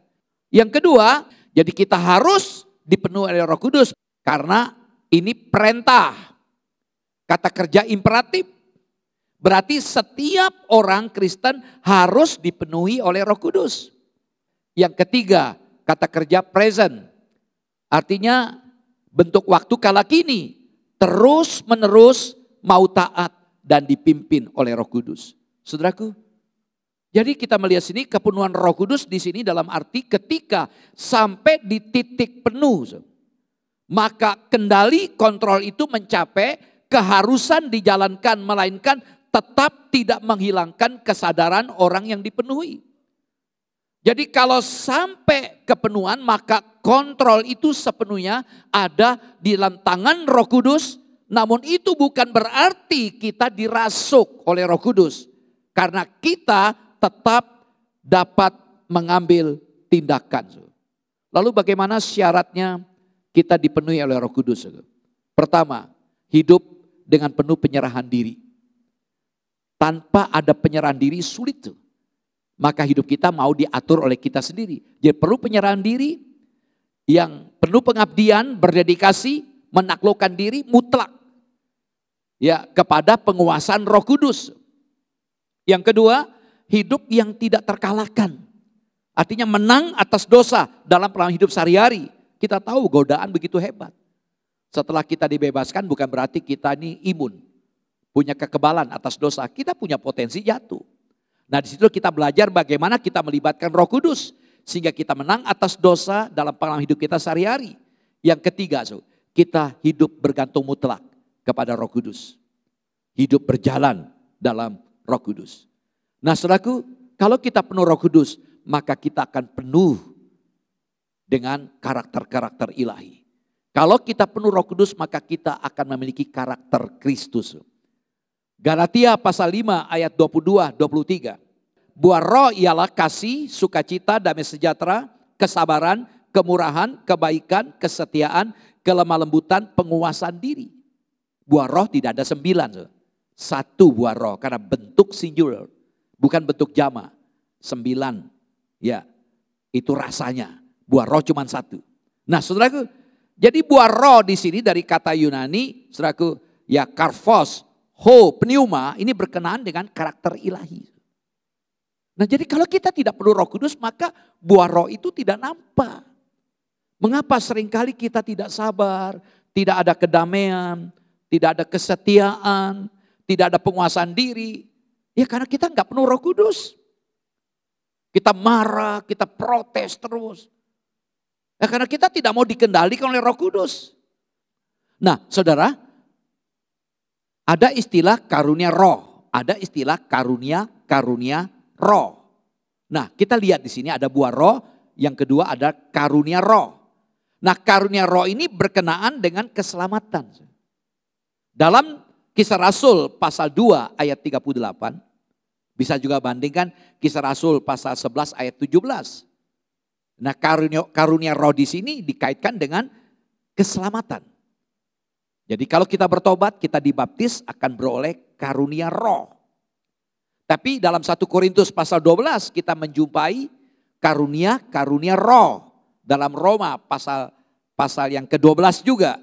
Speaker 3: Yang kedua, jadi kita harus dipenuhi oleh Roh Kudus karena ini perintah. Kata kerja imperatif. Berarti setiap orang Kristen harus dipenuhi oleh Roh Kudus. Yang ketiga, kata kerja present. Artinya bentuk waktu kala kini. Terus menerus mau taat dan dipimpin oleh Roh Kudus. Saudaraku, jadi kita melihat sini kepenuhan Roh Kudus di sini dalam arti ketika sampai di titik penuh. Maka kendali kontrol itu mencapai keharusan dijalankan melainkan tetap tidak menghilangkan kesadaran orang yang dipenuhi. Jadi kalau sampai kepenuhan maka kontrol itu sepenuhnya ada di dalam tangan Roh Kudus. Namun itu bukan berarti kita dirasuk oleh Roh Kudus. Karena kita tetap dapat mengambil tindakan. Lalu bagaimana syaratnya kita dipenuhi oleh Roh Kudus? Pertama, hidup dengan penuh penyerahan diri. Tanpa ada penyerahan diri sulit tuh. Maka hidup kita mau diatur oleh kita sendiri. Jadi perlu penyerahan diri yang penuh pengabdian, berdedikasi, menaklukkan diri mutlak. Ya, kepada penguasaan Roh Kudus. Yang kedua, hidup yang tidak terkalahkan. Artinya menang atas dosa dalam pengalaman hidup sehari-hari. Kita tahu godaan begitu hebat. Setelah kita dibebaskan bukan berarti kita ini imun. Punya kekebalan atas dosa, kita punya potensi jatuh. Nah di situ kita belajar bagaimana kita melibatkan Roh Kudus. Sehingga kita menang atas dosa dalam pengalaman hidup kita sehari-hari. Yang ketiga, kita hidup bergantung mutlak kepada Roh Kudus. Hidup berjalan dalam Roh Kudus. Nah saudaraku, kalau kita penuh Roh Kudus, maka kita akan penuh dengan karakter-karakter ilahi. Kalau kita penuh Roh Kudus, maka kita akan memiliki karakter Kristus. Galatia pasal 5 ayat 22-23. Buah roh ialah kasih, sukacita, damai sejahtera, kesabaran, kemurahan, kebaikan, kesetiaan, kelemah lembutan, penguasaan diri. Buah roh tidak ada 9. 1 buah roh karena bentuk singular. Bukan bentuk jama. 9. Ya, itu rasanya. Buah roh cuma 1. Nah saudaraku, jadi buah roh di sini dari kata Yunani, saudaraku, ya karphos, pneuma, ini berkenaan dengan karakter ilahi. Nah jadi kalau kita tidak perlu Roh Kudus maka buah roh itu tidak nampak. Mengapa seringkali kita tidak sabar, tidak ada kedamaian, tidak ada kesetiaan, tidak ada penguasaan diri. Ya karena kita nggak penuh Roh Kudus. Kita marah, kita protes terus. Ya karena kita tidak mau dikendalikan oleh Roh Kudus. Nah saudara, ada istilah karunia roh, ada istilah karunia roh. Nah, kita lihat di sini ada buah roh, yang kedua ada karunia roh. Nah, karunia roh ini berkenaan dengan keselamatan. Dalam Kisah Rasul pasal 2 ayat 38, bisa juga bandingkan Kisah Rasul pasal 11 ayat 17. Nah, karunia roh di sini dikaitkan dengan keselamatan. Jadi kalau kita bertobat, kita dibaptis akan beroleh karunia roh. Tapi dalam 1 Korintus pasal 12 kita menjumpai karunia roh. Dalam Roma pasal yang ke-12 juga.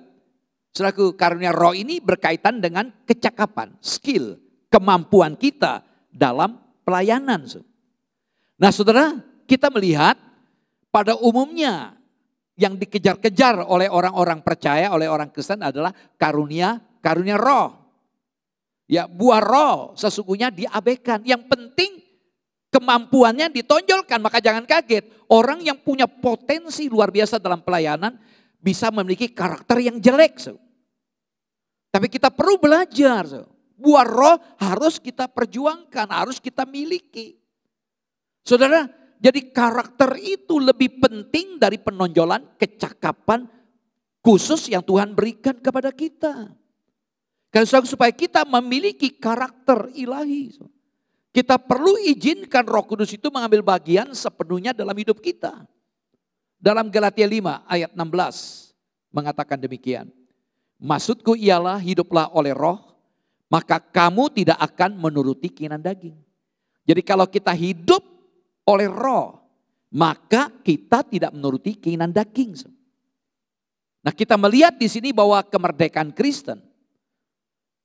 Speaker 3: Saudaraku, karunia roh ini berkaitan dengan kecakapan, skill, kemampuan kita dalam pelayanan. Nah saudara, kita melihat pada umumnya yang dikejar-kejar oleh orang-orang percaya, oleh orang Kristen adalah karunia roh. Ya buah roh sesungguhnya diabaikan. Yang penting kemampuannya ditonjolkan. Maka jangan kaget, orang yang punya potensi luar biasa dalam pelayanan bisa memiliki karakter yang jelek. Tapi kita perlu belajar. Buah roh harus kita perjuangkan, harus kita miliki. Saudara, jadi karakter itu lebih penting dari penonjolan kecakapan khusus yang Tuhan berikan kepada kita. Karena supaya kita memiliki karakter ilahi. Kita perlu izinkan Roh Kudus itu mengambil bagian sepenuhnya dalam hidup kita. Dalam Galatia 5 ayat 16 mengatakan demikian. Maksudku ialah hiduplah oleh roh, maka kamu tidak akan menuruti keinginan daging. Jadi kalau kita hidup oleh roh, maka kita tidak menuruti keinginan daging. Nah, kita melihat di sini bahwa kemerdekaan Kristen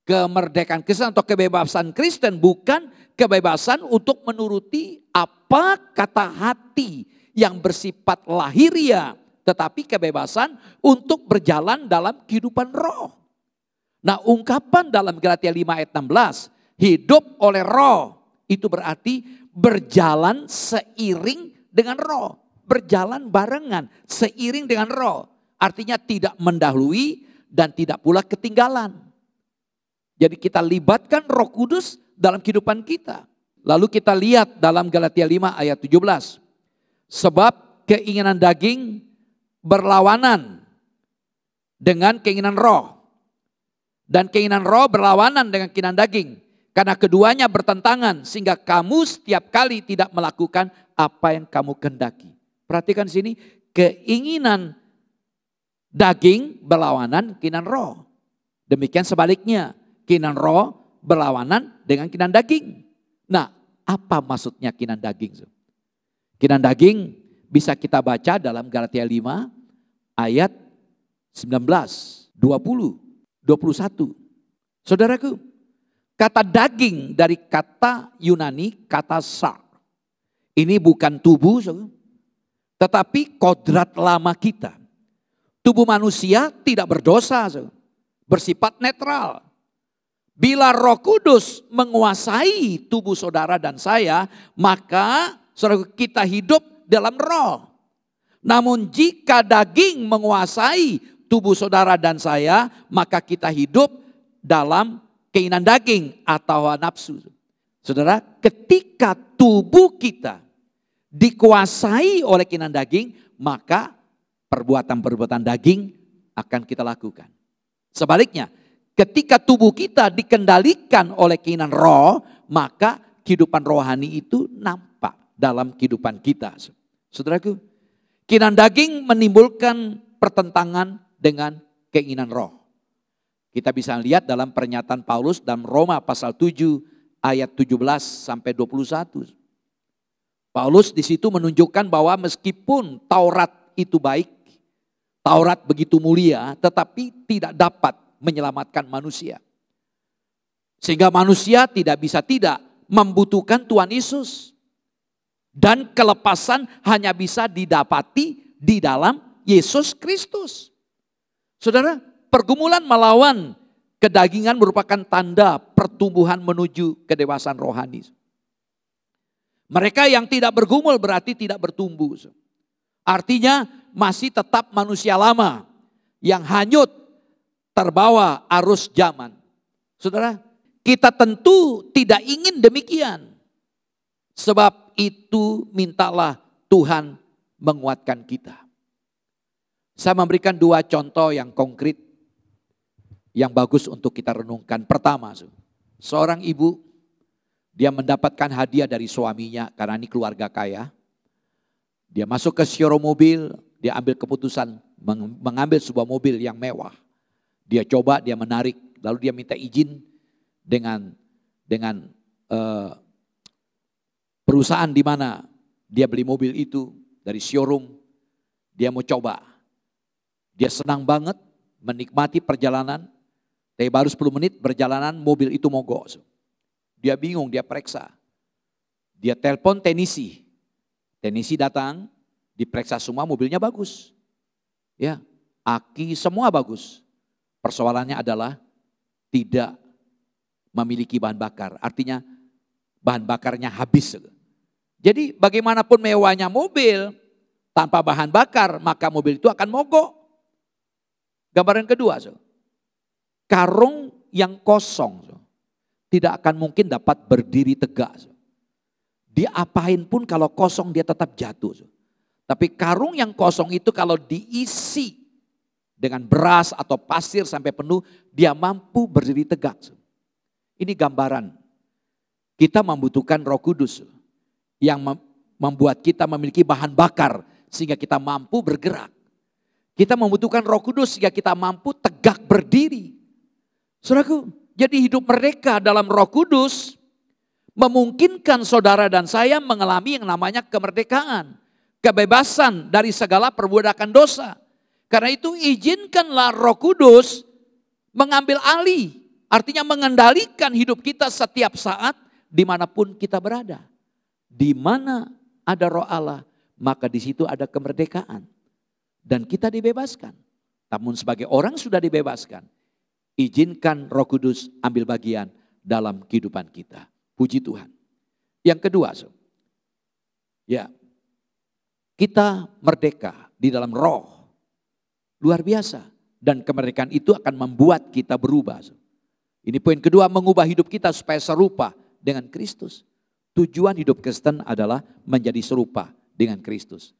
Speaker 3: atau kebebasan Kristen bukan kebebasan untuk menuruti apa kata hati yang bersifat lahiriah, tetapi kebebasan untuk berjalan dalam kehidupan roh. Nah, ungkapan dalam Galatia 5 ayat 16, hidup oleh roh, itu berarti berjalan seiring dengan roh. Berjalan barengan, seiring dengan roh. Artinya tidak mendahului dan tidak pula ketinggalan. Jadi kita libatkan Roh Kudus dalam kehidupan kita. Lalu kita lihat dalam Galatia 5 ayat 17. Sebab keinginan daging berlawanan dengan keinginan roh. Dan keinginan roh berlawanan dengan keinginan daging. Karena keduanya bertentangan sehingga kamu setiap kali tidak melakukan apa yang kamu kehendaki. Perhatikan sini, keinginan daging berlawanan keinginan roh. Demikian sebaliknya, keinginan roh berlawanan dengan keinginan daging. Nah, apa maksudnya keinginan daging? Keinginan daging bisa kita baca dalam Galatia 5 ayat 19, 20, 21. Saudaraku, kata daging dari kata Yunani, kata sark. Ini bukan tubuh, tetapi kodrat lama kita. Tubuh manusia tidak berdosa, bersifat netral. Bila Roh Kudus menguasai tubuh saudara dan saya, maka saudara kita hidup dalam roh. Namun jika daging menguasai tubuh saudara dan saya, maka kita hidup dalam keinginan daging atau nafsu. Saudara, ketika tubuh kita dikuasai oleh keinginan daging, maka perbuatan-perbuatan daging akan kita lakukan. Sebaliknya, ketika tubuh kita dikendalikan oleh keinginan roh, maka kehidupan rohani itu nampak dalam kehidupan kita. Saudaraku, keinginan daging menimbulkan pertentangan dengan keinginan roh. Kita bisa lihat dalam pernyataan Paulus dalam Roma pasal 7 ayat 17 sampai 21. Paulus di situ menunjukkan bahwa meskipun Taurat itu baik, Taurat begitu mulia, tetapi tidak dapat menyelamatkan manusia. Sehingga manusia tidak bisa tidak membutuhkan Tuhan Yesus. Dan kelepasan hanya bisa didapati di dalam Yesus Kristus. Saudara, pergumulan melawan kedagingan merupakan tanda pertumbuhan menuju kedewasaan rohani. Mereka yang tidak bergumul berarti tidak bertumbuh. Artinya masih tetap manusia lama yang hanyut terbawa arus zaman. Saudara, kita tentu tidak ingin demikian. Sebab itu mintalah Tuhan menguatkan kita. Saya memberikan dua contoh yang konkret yang bagus untuk kita renungkan. Pertama, seorang ibu, dia mendapatkan hadiah dari suaminya karena ini keluarga kaya. Dia masuk ke showroom mobil, dia ambil keputusan mengambil sebuah mobil yang mewah. Dia coba, dia menarik, lalu dia minta izin dengan perusahaan di mana dia beli mobil itu dari showroom. Dia mau coba. Dia senang banget menikmati perjalanan. Tapi baru 10 menit perjalanan mobil itu mogok. Dia bingung, dia periksa. Dia telepon teknisi. Teknisi datang, diperiksa semua mobilnya bagus. Ya, aki semua bagus. Persoalannya adalah tidak memiliki bahan bakar. Artinya bahan bakarnya habis. Jadi bagaimanapun mewahnya mobil, tanpa bahan bakar, maka mobil itu akan mogok. Gambaran kedua, karung yang kosong tidak akan mungkin dapat berdiri tegak. Diapain pun kalau kosong dia tetap jatuh. Tapi karung yang kosong itu kalau diisi dengan beras atau pasir sampai penuh, dia mampu berdiri tegak. Ini gambaran. Kita membutuhkan Roh Kudus yang membuat kita memiliki bahan bakar sehingga kita mampu bergerak. Kita membutuhkan Roh Kudus sehingga kita mampu tegak berdiri. Saudaraku, jadi hidup mereka dalam Roh Kudus memungkinkan saudara dan saya mengalami yang namanya kemerdekaan. Kebebasan dari segala perbudakan dosa. Karena itu izinkanlah Roh Kudus mengambil alih. Artinya mengendalikan hidup kita setiap saat dimanapun kita berada. Di mana ada Roh Allah, maka di situ ada kemerdekaan. Dan kita dibebaskan. Namun sebagai orang sudah dibebaskan, izinkan Roh Kudus ambil bagian dalam kehidupan kita. Puji Tuhan. Yang kedua, ya, kita merdeka di dalam roh. Luar biasa. Dan kemerdekaan itu akan membuat kita berubah. Ini poin kedua, mengubah hidup kita supaya serupa dengan Kristus. Tujuan hidup Kristen adalah menjadi serupa dengan Kristus.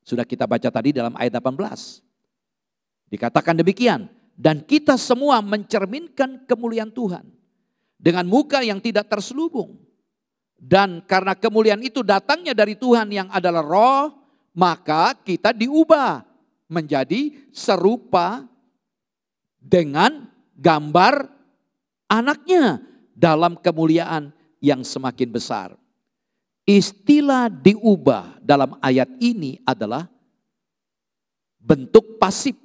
Speaker 3: Sudah kita baca tadi dalam ayat 18. Dikatakan demikian. Dan kita semua mencerminkan kemuliaan Tuhan. Dengan muka yang tidak terselubung. Dan karena kemuliaan itu datangnya dari Tuhan yang adalah roh, maka kita diubah menjadi serupa dengan gambar anaknya dalam kemuliaan yang semakin besar. Istilah diubah dalam ayat ini adalah bentuk pasif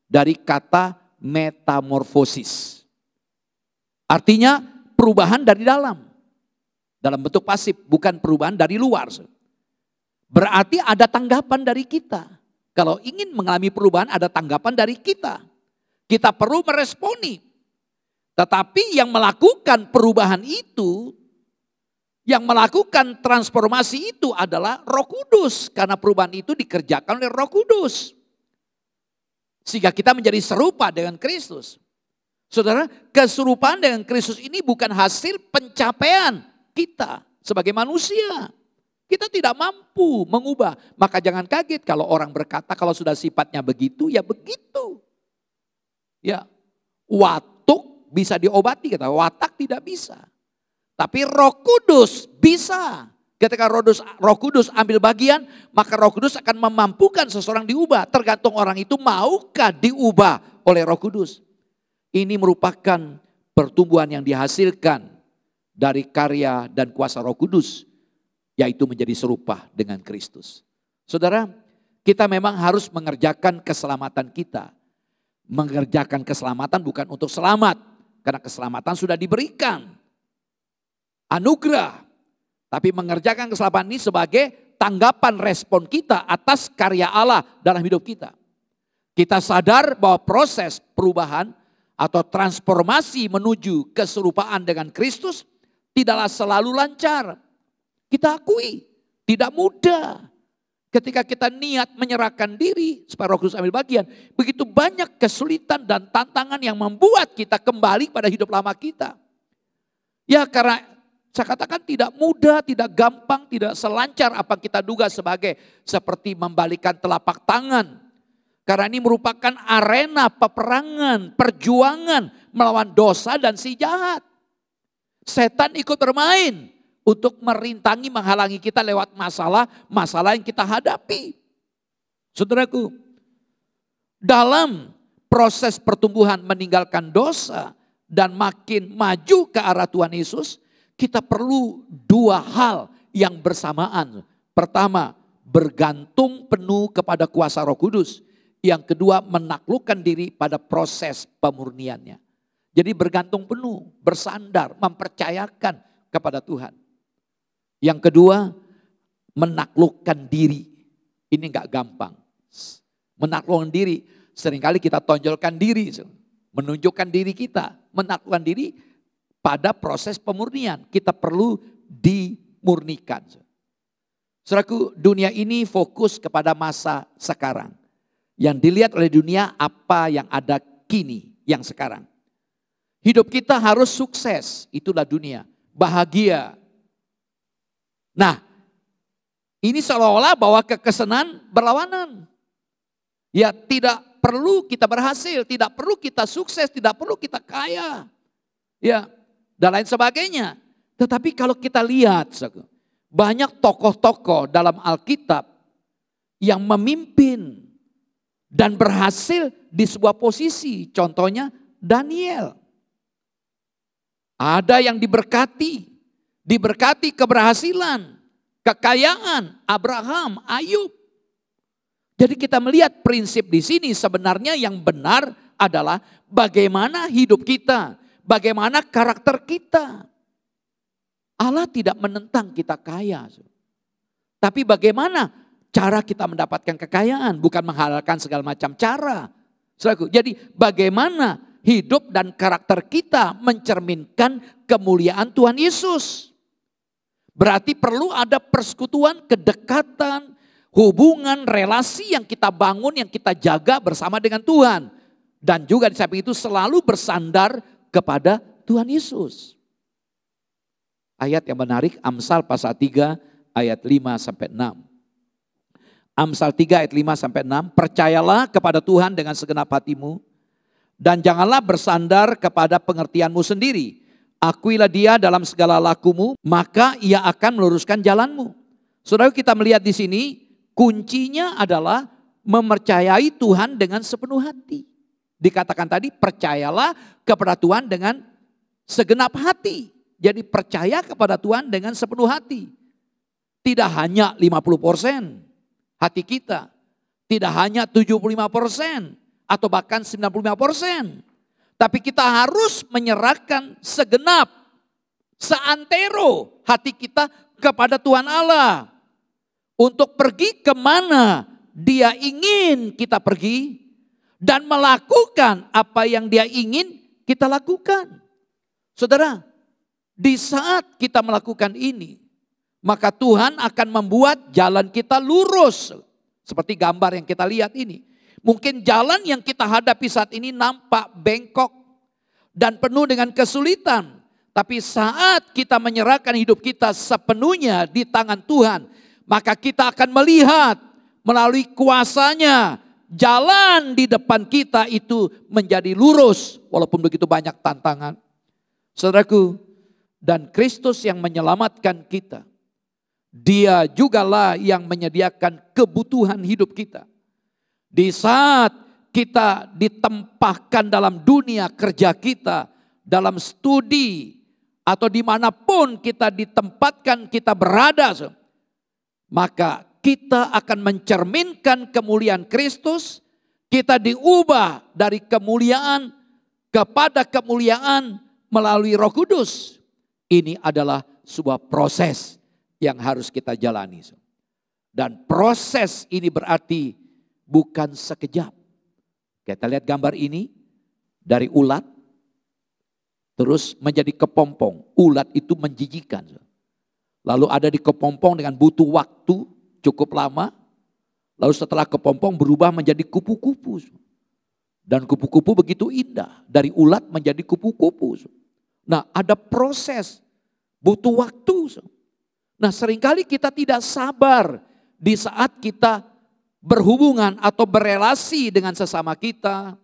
Speaker 3: dari kata metamorfosis. Artinya perubahan dari dalam bentuk pasif, bukan perubahan dari luar. Berarti ada tanggapan dari kita. Kalau ingin mengalami perubahan ada tanggapan dari kita. Kita perlu meresponi. Tetapi yang melakukan perubahan itu, yang melakukan transformasi itu adalah Roh Kudus. Karena perubahan itu dikerjakan oleh Roh Kudus. Sehingga kita menjadi serupa dengan Kristus. Saudara, keserupaan dengan Kristus ini bukan hasil pencapaian kita sebagai manusia. Kita tidak mampu mengubah. Maka jangan kaget kalau orang berkata kalau sudah sifatnya begitu, ya begitu. Ya, watuk bisa diobati, kata watak tidak bisa. Tapi Roh Kudus bisa. Ketika Roh Kudus ambil bagian, maka Roh Kudus akan memampukan seseorang diubah. Tergantung orang itu maukah diubah oleh Roh Kudus. Ini merupakan pertumbuhan yang dihasilkan dari karya dan kuasa Roh Kudus, yaitu menjadi serupa dengan Kristus. Saudara, kita memang harus mengerjakan keselamatan kita. Mengerjakan keselamatan bukan untuk selamat, karena keselamatan sudah diberikan. Anugerah. Tapi mengerjakan keselamatan ini sebagai tanggapan respon kita atas karya Allah dalam hidup kita. Kita sadar bahwa proses perubahan atau transformasi menuju keserupaan dengan Kristus tidaklah selalu lancar. Kita akui, tidak mudah. Ketika kita niat menyerahkan diri supaya Roh Kudus ambil bagian, begitu banyak kesulitan dan tantangan yang membuat kita kembali pada hidup lama kita. Ya, karena saya katakan tidak mudah, tidak gampang, tidak selancar apa kita duga seperti membalikan telapak tangan. Karena ini merupakan arena peperangan, perjuangan melawan dosa dan si jahat. Setan ikut bermain untuk merintangi, menghalangi kita lewat masalah yang kita hadapi. Saudaraku, dalam proses pertumbuhan meninggalkan dosa dan makin maju ke arah Tuhan Yesus, kita perlu dua hal yang bersamaan. Pertama, bergantung penuh kepada kuasa Roh Kudus. Yang kedua, menaklukkan diri pada proses pemurniannya. Jadi bergantung penuh, bersandar, mempercayakan kepada Tuhan. Yang kedua, menaklukkan diri. Ini enggak gampang. Menaklukkan diri, seringkali kita tonjolkan diri, menunjukkan diri kita. Menaklukkan diri pada proses pemurnian. Kita perlu dimurnikan. Saudaraku, dunia ini fokus kepada masa sekarang. Yang dilihat oleh dunia apa yang ada kini, yang sekarang. Hidup kita harus sukses, itulah dunia. Bahagia. Nah, ini seolah-olah bahwa kekesenan berlawanan. Ya, tidak perlu kita berhasil, tidak perlu kita sukses, tidak perlu kita kaya. Ya, dan lain sebagainya. Tetapi kalau kita lihat, banyak tokoh-tokoh dalam Alkitab yang memimpin dan berhasil di sebuah posisi. Contohnya Daniel. Ada yang diberkati keberhasilan, kekayaan, Abraham, Ayub. Jadi kita melihat prinsip di sini sebenarnya yang benar adalah bagaimana hidup kita, bagaimana karakter kita. Allah tidak menentang kita kaya. Tapi bagaimana cara kita mendapatkan kekayaan, bukan menghalalkan segala macam cara. Jadi bagaimana hidup dan karakter kita mencerminkan kemuliaan Tuhan Yesus. Berarti perlu ada persekutuan, kedekatan, hubungan, relasi yang kita bangun, yang kita jaga bersama dengan Tuhan. Dan juga di samping itu selalu bersandar kepada Tuhan Yesus. Ayat yang menarik, Amsal pasal 3 ayat 5-6. Amsal 3 ayat 5-6, percayalah kepada Tuhan dengan segenap hatimu, dan janganlah bersandar kepada pengertianmu sendiri. Akuilah dia dalam segala lakumu, maka ia akan meluruskan jalanmu. Saudara, kita melihat di sini, kuncinya adalah mempercayai Tuhan dengan sepenuh hati. Dikatakan tadi, percayalah kepada Tuhan dengan segenap hati. Jadi percaya kepada Tuhan dengan sepenuh hati. Tidak hanya 50% hati kita. Tidak hanya 75% atau bahkan 95%. Tapi kita harus menyerahkan segenap, seantero hati kita kepada Tuhan Allah. Untuk pergi kemana Dia ingin kita pergi. Dan melakukan apa yang Dia ingin kita lakukan. Saudara, di saat kita melakukan ini, maka Tuhan akan membuat jalan kita lurus. Seperti gambar yang kita lihat ini. Mungkin jalan yang kita hadapi saat ini nampak bengkok dan penuh dengan kesulitan. Tapi saat kita menyerahkan hidup kita sepenuhnya di tangan Tuhan, maka kita akan melihat melalui kuasa-Nya jalan di depan kita itu menjadi lurus walaupun begitu banyak tantangan. Saudaraku, dan Kristus yang menyelamatkan kita. Dia jugalah yang menyediakan kebutuhan hidup kita. Di saat kita ditempahkan dalam dunia kerja kita, dalam studi, atau dimanapun kita ditempatkan, kita berada, maka kita akan mencerminkan kemuliaan Kristus. Kita diubah dari kemuliaan kepada kemuliaan melalui Roh Kudus. Ini adalah sebuah proses yang harus kita jalani. Dan proses ini berarti bukan sekejap. Kita lihat gambar ini dari ulat terus menjadi kepompong. Ulat itu menjijikan. Lalu ada di kepompong dengan butuh waktu cukup lama. Lalu setelah kepompong berubah menjadi kupu-kupu. Dan kupu-kupu begitu indah. Dari ulat menjadi kupu-kupu. Nah, ada proses, butuh waktu. Nah, seringkali kita tidak sabar di saat kita berhubungan atau berelasi dengan sesama kita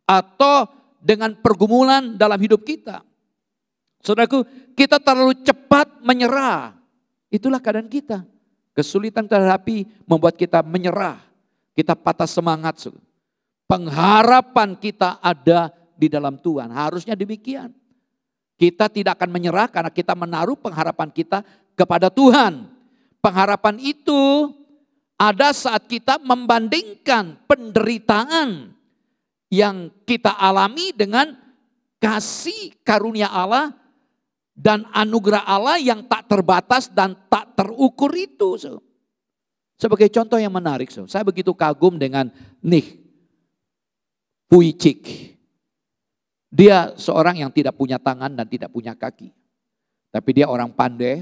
Speaker 3: atau dengan pergumulan dalam hidup kita. Saudaraku, kita terlalu cepat menyerah. Itulah keadaan kita. Kesulitan terhadapi membuat kita menyerah. Kita patah semangat. Pengharapan kita ada di dalam Tuhan. Harusnya demikian. Kita tidak akan menyerah karena kita menaruh pengharapan kita kepada Tuhan. Pengharapan itu ada saat kita membandingkan penderitaan yang kita alami dengan kasih karunia Allah dan anugerah Allah yang tak terbatas dan tak terukur itu. Sebagai contoh yang menarik, saya begitu kagum dengan Nick Vujicic. Dia seorang yang tidak punya tangan dan tidak punya kaki. Tapi dia orang pandai.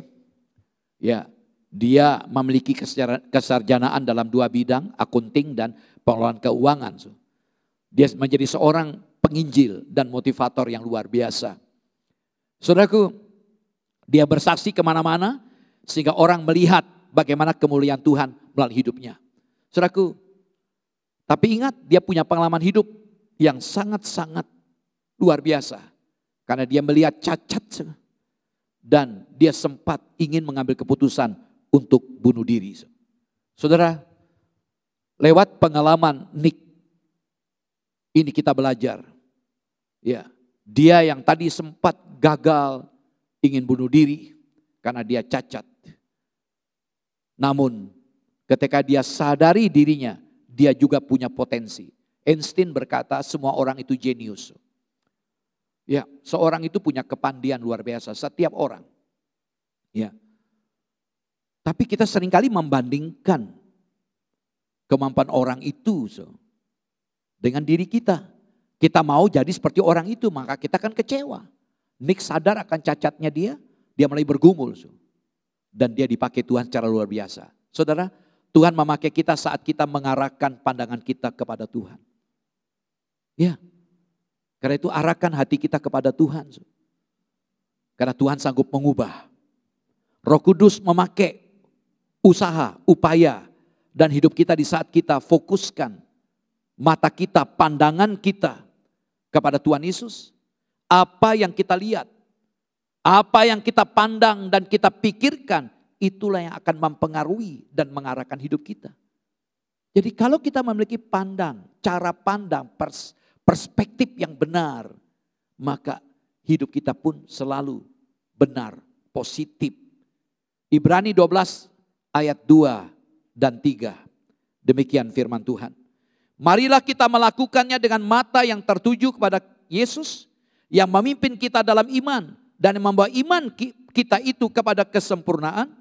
Speaker 3: Ya, Dia memiliki kesarjanaan dalam 2 bidang, akunting dan pengelolaan keuangan. Dia menjadi seorang penginjil dan motivator yang luar biasa. Saudaraku, dia bersaksi kemana-mana sehingga orang melihat bagaimana kemuliaan Tuhan melalui hidupnya. Saudaraku, tapi ingat dia punya pengalaman hidup yang sangat-sangat luar biasa. Karena dia melihat cacat dan dia sempat ingin mengambil keputusan untuk bunuh diri. Saudara, lewat pengalaman Nick ini kita belajar. Ya, dia yang tadi sempat gagal ingin bunuh diri karena dia cacat. Namun ketika dia sadari dirinya, dia juga punya potensi. Einstein berkata semua orang itu jenius. Ya, seorang itu punya kepandian luar biasa, setiap orang. Ya. Tapi kita seringkali membandingkan kemampuan orang itu dengan diri kita. Kita mau jadi seperti orang itu, maka kita akan kecewa. Nick sadar akan cacatnya dia mulai bergumul. Dan dia dipakai Tuhan secara luar biasa. Saudara, Tuhan memakai kita saat kita mengarahkan pandangan kita kepada Tuhan. Ya, karena itu arahkan hati kita kepada Tuhan. Karena Tuhan sanggup mengubah. Roh Kudus memakai usaha, upaya, dan hidup kita di saat kita fokuskan mata kita, pandangan kita kepada Tuhan Yesus. Apa yang kita lihat, apa yang kita pandang dan kita pikirkan, itulah yang akan mempengaruhi dan mengarahkan hidup kita. Jadi kalau kita memiliki cara pandang, perspektif yang benar, maka hidup kita pun selalu benar, positif. Ibrani 12 ayat 2 dan 3. Demikian firman Tuhan. Marilah kita melakukannya dengan mata yang tertuju kepada Yesus yang memimpin kita dalam iman dan membawa iman kita itu kepada kesempurnaan,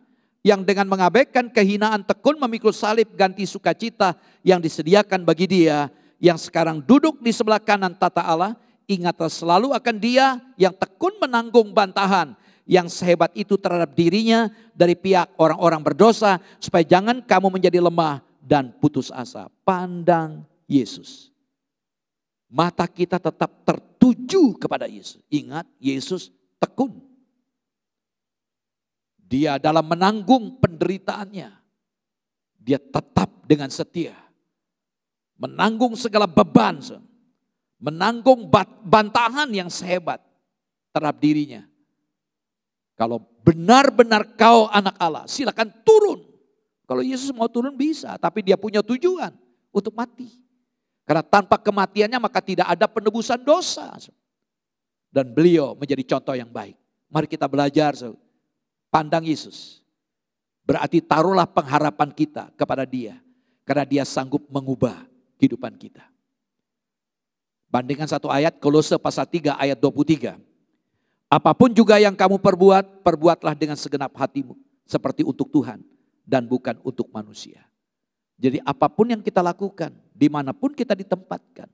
Speaker 3: yang dengan mengabaikan kehinaan tekun memikul salib ganti sukacita yang disediakan bagi Dia yang sekarang duduk di sebelah kanan tata Allah. Ingatlah selalu akan Dia yang tekun menanggung bantahan yang sehebat itu terhadap dirinya dari pihak orang-orang berdosa, supaya jangan kamu menjadi lemah dan putus asa. Pandang Yesus. Mata kita tetap tertuju kepada Yesus. Ingat, Yesus tekun. Dia dalam menanggung penderitaannya, dia tetap dengan setia. Menanggung segala beban, menanggung bantahan yang sehebat terhadap dirinya. Kalau benar-benar kau anak Allah, silakan turun. Kalau Yesus mau turun bisa, tapi dia punya tujuan untuk mati. Karena tanpa kematiannya maka tidak ada penebusan dosa. Dan beliau menjadi contoh yang baik. Mari kita belajar, pandang Yesus. Berarti taruhlah pengharapan kita kepada Dia. Karena Dia sanggup mengubah kehidupan kita. Bandingkan satu ayat, Kolose pasal 3 ayat 23. Apapun juga yang kamu perbuat, perbuatlah dengan segenap hatimu. Seperti untuk Tuhan dan bukan untuk manusia. Jadi apapun yang kita lakukan, dimanapun kita ditempatkan.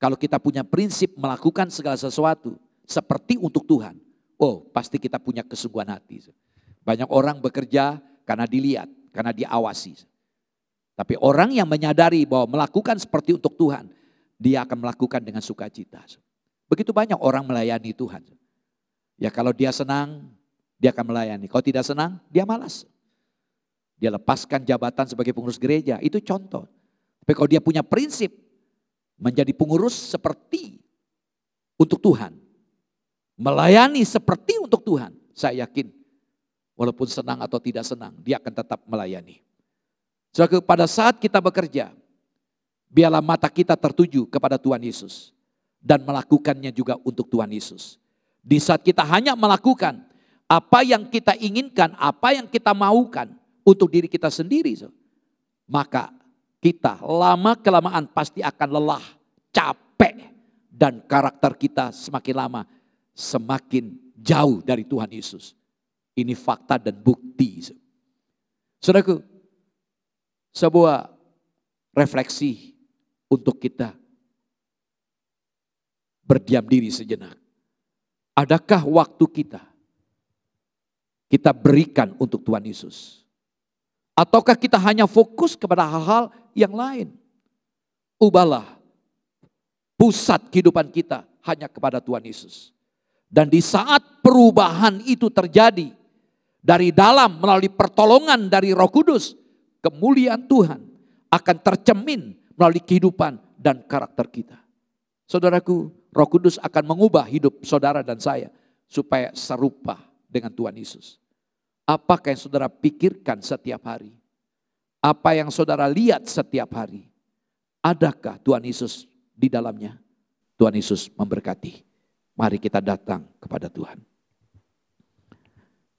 Speaker 3: Kalau kita punya prinsip melakukan segala sesuatu seperti untuk Tuhan. Oh, pasti kita punya kesungguhan hati. Banyak orang bekerja karena dilihat, karena diawasi. Tapi orang yang menyadari bahwa melakukan seperti untuk Tuhan, dia akan melakukan dengan sukacita. Begitu banyak orang melayani Tuhan. Ya kalau dia senang, dia akan melayani. Kalau tidak senang, dia malas. Dia lepaskan jabatan sebagai pengurus gereja, itu contoh. Tapi kalau dia punya prinsip, menjadi pengurus seperti untuk Tuhan. Melayani seperti untuk Tuhan. Saya yakin, walaupun senang atau tidak senang, dia akan tetap melayani. Saudara, pada saat kita bekerja, biarlah mata kita tertuju kepada Tuhan Yesus. Dan melakukannya juga untuk Tuhan Yesus. Di saat kita hanya melakukan apa yang kita inginkan, apa yang kita maukan untuk diri kita sendiri, maka kita lama-kelamaan pasti akan lelah, capek, dan karakter kita semakin lama semakin jauh dari Tuhan Yesus. Ini fakta dan bukti. Saudaraku, sebuah refleksi untuk kita berdiam diri sejenak. Adakah waktu kita berikan untuk Tuhan Yesus? Ataukah kita hanya fokus kepada hal-hal yang lain? Ubahlah pusat kehidupan kita hanya kepada Tuhan Yesus. Dan di saat perubahan itu terjadi dari dalam melalui pertolongan dari Roh Kudus, kemuliaan Tuhan akan tercermin melalui kehidupan dan karakter kita. Saudaraku, Roh Kudus akan mengubah hidup saudara dan saya supaya serupa dengan Tuhan Yesus. Apakah yang saudara pikirkan setiap hari? Apa yang saudara lihat setiap hari? Adakah Tuhan Yesus di dalamnya? Tuhan Yesus memberkati. Mari kita datang kepada Tuhan.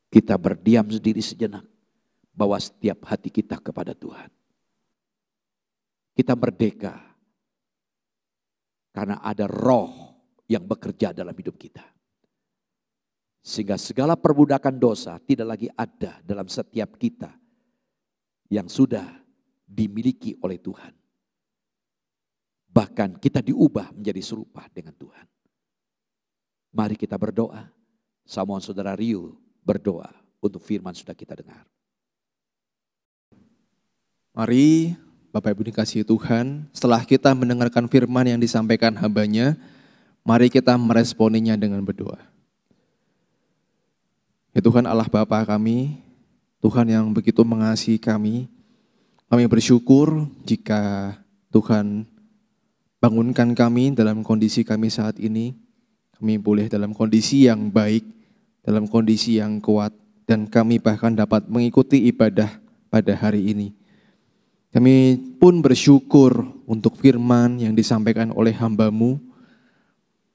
Speaker 3: Kita berdiam sendiri sejenak. Bawa setiap hati kita kepada Tuhan. Kita merdeka. Karena ada roh yang bekerja dalam hidup kita. Sehingga segala perbudakan dosa tidak lagi ada dalam setiap kita yang sudah dimiliki oleh Tuhan. Bahkan kita diubah menjadi serupa dengan Tuhan. Mari kita berdoa. Saya mohon saudara Rio berdoa untuk firman sudah kita dengar.
Speaker 4: Mari Bapak Ibu dikasihi Tuhan, setelah kita mendengarkan firman yang disampaikan hamba-Nya, mari kita meresponinya dengan berdoa. Ya Tuhan Allah Bapa kami, Tuhan yang begitu mengasihi kami bersyukur jika Tuhan bangunkan kami dalam kondisi kami saat ini. Kami boleh dalam kondisi yang baik, dalam kondisi yang kuat, dan kami bahkan dapat mengikuti ibadah pada hari ini. Kami pun bersyukur untuk firman yang disampaikan oleh hamba-Mu.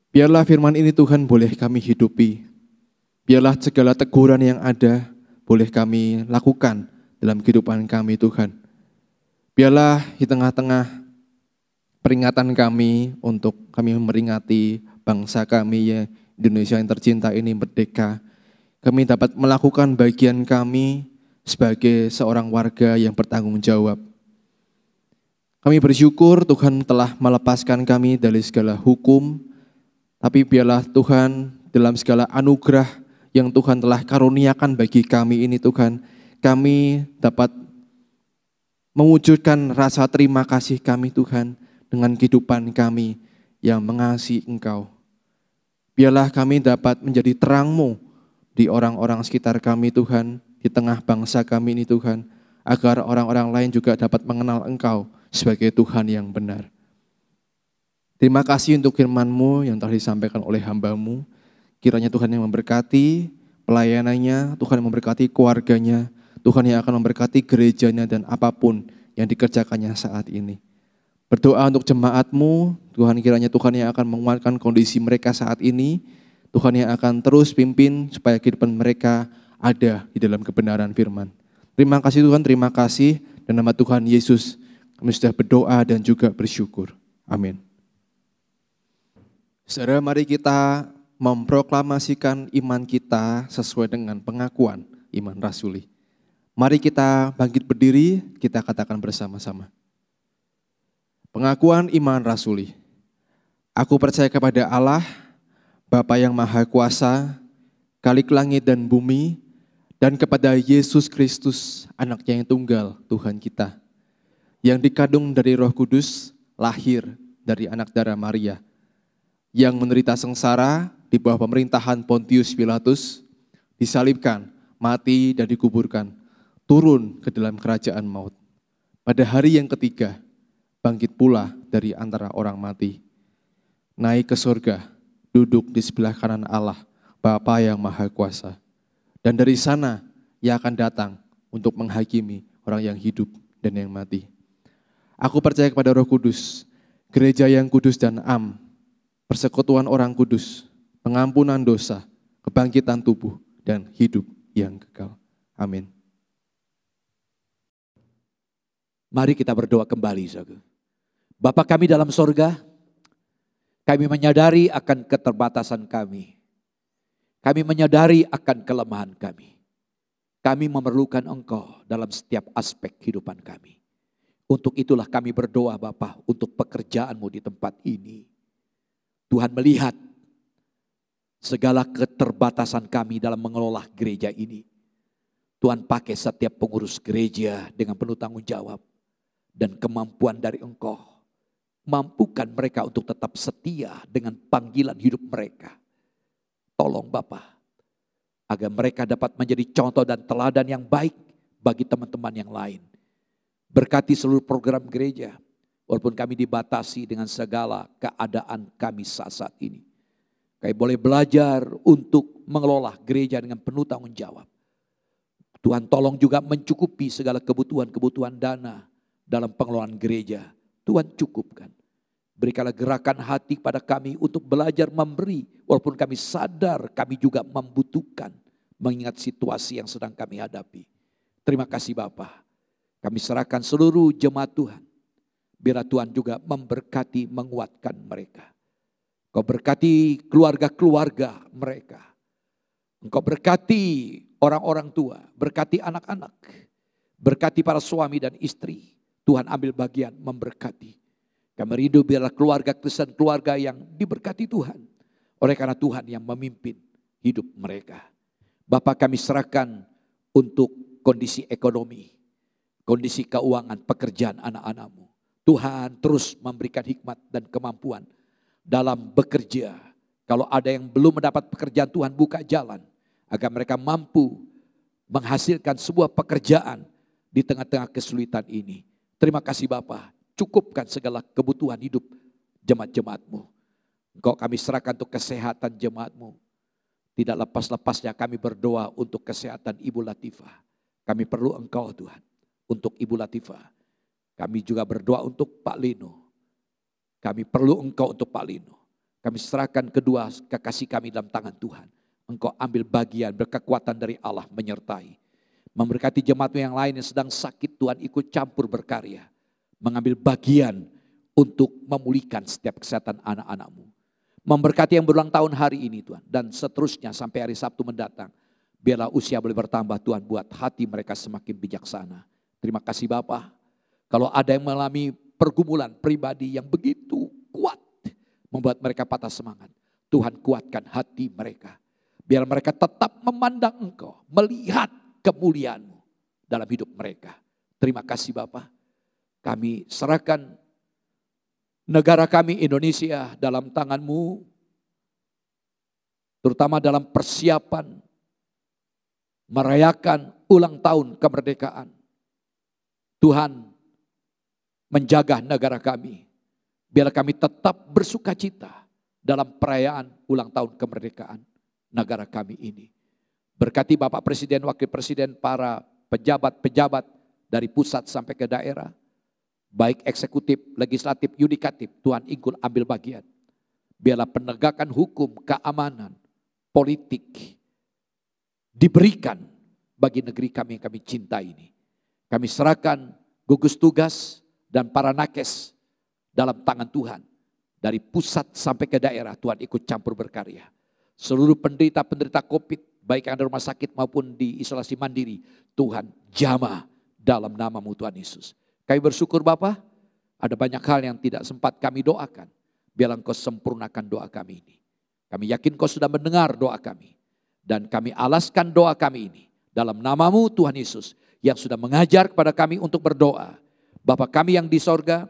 Speaker 4: Biarlah firman ini Tuhan boleh kami hidupi. Biarlah segala teguran yang ada boleh kami lakukan dalam kehidupan kami Tuhan. Biarlah di tengah-tengah peringatan kami untuk kami memperingati bangsa kami ya Indonesia yang tercinta ini merdeka. Kami dapat melakukan bagian kami sebagai seorang warga yang bertanggung jawab. Kami bersyukur Tuhan telah melepaskan kami dari segala hukum. Tapi biarlah Tuhan dalam segala anugerah yang Tuhan telah karuniakan bagi kami ini Tuhan, kami dapat mewujudkan rasa terima kasih kami Tuhan dengan kehidupan kami yang mengasihi Engkau. Biarlah kami dapat menjadi terang-Mu di orang-orang sekitar kami Tuhan, di tengah bangsa kami ini Tuhan, agar orang-orang lain juga dapat mengenal Engkau sebagai Tuhan yang benar. Terima kasih untuk firman-Mu yang telah disampaikan oleh hamba-Mu. Kiranya Tuhan yang memberkati pelayanannya, Tuhan yang memberkati keluarganya, Tuhan yang akan memberkati gerejanya dan apapun yang dikerjakannya saat ini. Berdoa untuk jemaat-Mu, Tuhan kiranya Tuhan yang akan menguatkan kondisi mereka saat ini, Tuhan yang akan terus pimpin supaya kehidupan mereka ada di dalam kebenaran firman. Terima kasih Tuhan, terima kasih. Dan nama Tuhan Yesus kami sudah berdoa dan juga bersyukur. Amin. Saudara, mari kita memproklamasikan iman kita sesuai dengan pengakuan iman rasuli. Mari kita bangkit berdiri, kita katakan bersama-sama. Pengakuan iman rasuli. Aku percaya kepada Allah, Bapa yang Maha Kuasa, Khalik langit dan bumi, dan kepada Yesus Kristus, Anaknya yang tunggal, Tuhan kita, yang dikandung dari Roh Kudus, lahir dari anak darah Maria, yang menderita sengsara di bawah pemerintahan Pontius Pilatus, disalibkan, mati dan dikuburkan, turun ke dalam kerajaan maut. Pada hari yang ketiga, bangkit pula dari antara orang mati, naik ke surga, duduk di sebelah kanan Allah, Bapa yang Maha Kuasa. Dan dari sana Ia akan datang untuk menghakimi orang yang hidup dan yang mati. Aku percaya kepada Roh Kudus, gereja yang kudus dan am, persekutuan orang kudus, pengampunan dosa, kebangkitan tubuh, dan hidup yang kekal. Amin.
Speaker 3: Mari kita berdoa kembali, saudara. Bapa kami dalam sorga, kami menyadari akan keterbatasan kami. Kami menyadari akan kelemahan kami. Kami memerlukan Engkau dalam setiap aspek kehidupan kami. Untuk itulah kami berdoa Bapa untuk pekerjaan-Mu di tempat ini. Tuhan melihat segala keterbatasan kami dalam mengelola gereja ini. Tuhan pakai setiap pengurus gereja dengan penuh tanggung jawab dan kemampuan dari Engkau. Mampukan mereka untuk tetap setia dengan panggilan hidup mereka. Tolong Bapa, agar mereka dapat menjadi contoh dan teladan yang baik bagi teman-teman yang lain. Berkati seluruh program gereja, walaupun kami dibatasi dengan segala keadaan kami saat ini. Kami boleh belajar untuk mengelola gereja dengan penuh tanggung jawab. Tuhan tolong juga mencukupi segala kebutuhan-kebutuhan dana dalam pengelolaan gereja. Tuhan cukupkan. Berikanlah gerakan hati pada kami untuk belajar memberi. Walaupun kami sadar kami juga membutuhkan. Mengingat situasi yang sedang kami hadapi. Terima kasih Bapa. Kami serahkan seluruh jemaat Tuhan. Biar Tuhan juga memberkati, menguatkan mereka. Engkau berkati keluarga-keluarga mereka. Engkau berkati orang-orang tua. Berkati anak-anak. Berkati para suami dan istri. Tuhan ambil bagian memberkati. Kami rindu biarlah keluarga Kristen, keluarga yang diberkati Tuhan. Oleh karena Tuhan yang memimpin hidup mereka. Bapa, kami serahkan untuk kondisi ekonomi, kondisi keuangan, pekerjaan anak-anak-Mu. Tuhan terus memberikan hikmat dan kemampuan dalam bekerja. Kalau ada yang belum mendapat pekerjaan, Tuhan buka jalan agar mereka mampu menghasilkan sebuah pekerjaan di tengah-tengah kesulitan ini. Terima kasih Bapa. Cukupkan segala kebutuhan hidup jemaat-jemaat-Mu. Engkau kami serahkan untuk kesehatan jemaat-Mu. Tidak lepas-lepasnya kami berdoa untuk kesehatan Ibu Latifah. Kami perlu Engkau Tuhan untuk Ibu Latifah. Kami juga berdoa untuk Pak Lino. Kami perlu Engkau untuk Pak Lino. Kami serahkan kedua kekasih kami dalam tangan Tuhan. Engkau ambil bagian berkekuatan dari Allah menyertai. Memberkati jemaat-Mu yang lain yang sedang sakit, Tuhan ikut campur berkarya. Mengambil bagian untuk memulihkan setiap kesehatan anak-anak-Mu. Memberkati yang berulang tahun hari ini Tuhan. Dan seterusnya sampai hari Sabtu mendatang. Biarlah usia boleh bertambah Tuhan, buat hati mereka semakin bijaksana. Terima kasih Bapa. Kalau ada yang mengalami pergumulan pribadi yang begitu kuat. Membuat mereka patah semangat. Tuhan kuatkan hati mereka. Biar mereka tetap memandang Engkau. Melihat kemuliaan-Mu dalam hidup mereka. Terima kasih Bapa. Kami serahkan negara kami Indonesia dalam tangan-Mu. Terutama dalam persiapan merayakan ulang tahun kemerdekaan. Tuhan menjaga negara kami. Biar kami tetap bersuka cita dalam perayaan ulang tahun kemerdekaan negara kami ini. Berkati Bapak Presiden, Wakil Presiden, para pejabat-pejabat dari pusat sampai ke daerah. Baik eksekutif, legislatif, yudikatif, Tuhan ikut ambil bagian. Biarlah penegakan hukum, keamanan, politik diberikan bagi negeri kami yang kami cintai ini. Kami serahkan gugus tugas dan para nakes dalam tangan Tuhan. Dari pusat sampai ke daerah, Tuhan ikut campur berkarya. Seluruh penderita-penderita COVID, baik yang ada rumah sakit maupun di isolasi mandiri, Tuhan jamah dalam nama-Mu Tuhan Yesus. Kami bersyukur Bapa, ada banyak hal yang tidak sempat kami doakan. Biarlah Engkau sempurnakan doa kami ini. Kami yakin Engkau sudah mendengar doa kami. Dan kami alaskan doa kami ini dalam nama-Mu Tuhan Yesus yang sudah mengajar kepada kami untuk berdoa. Bapa kami yang di sorga,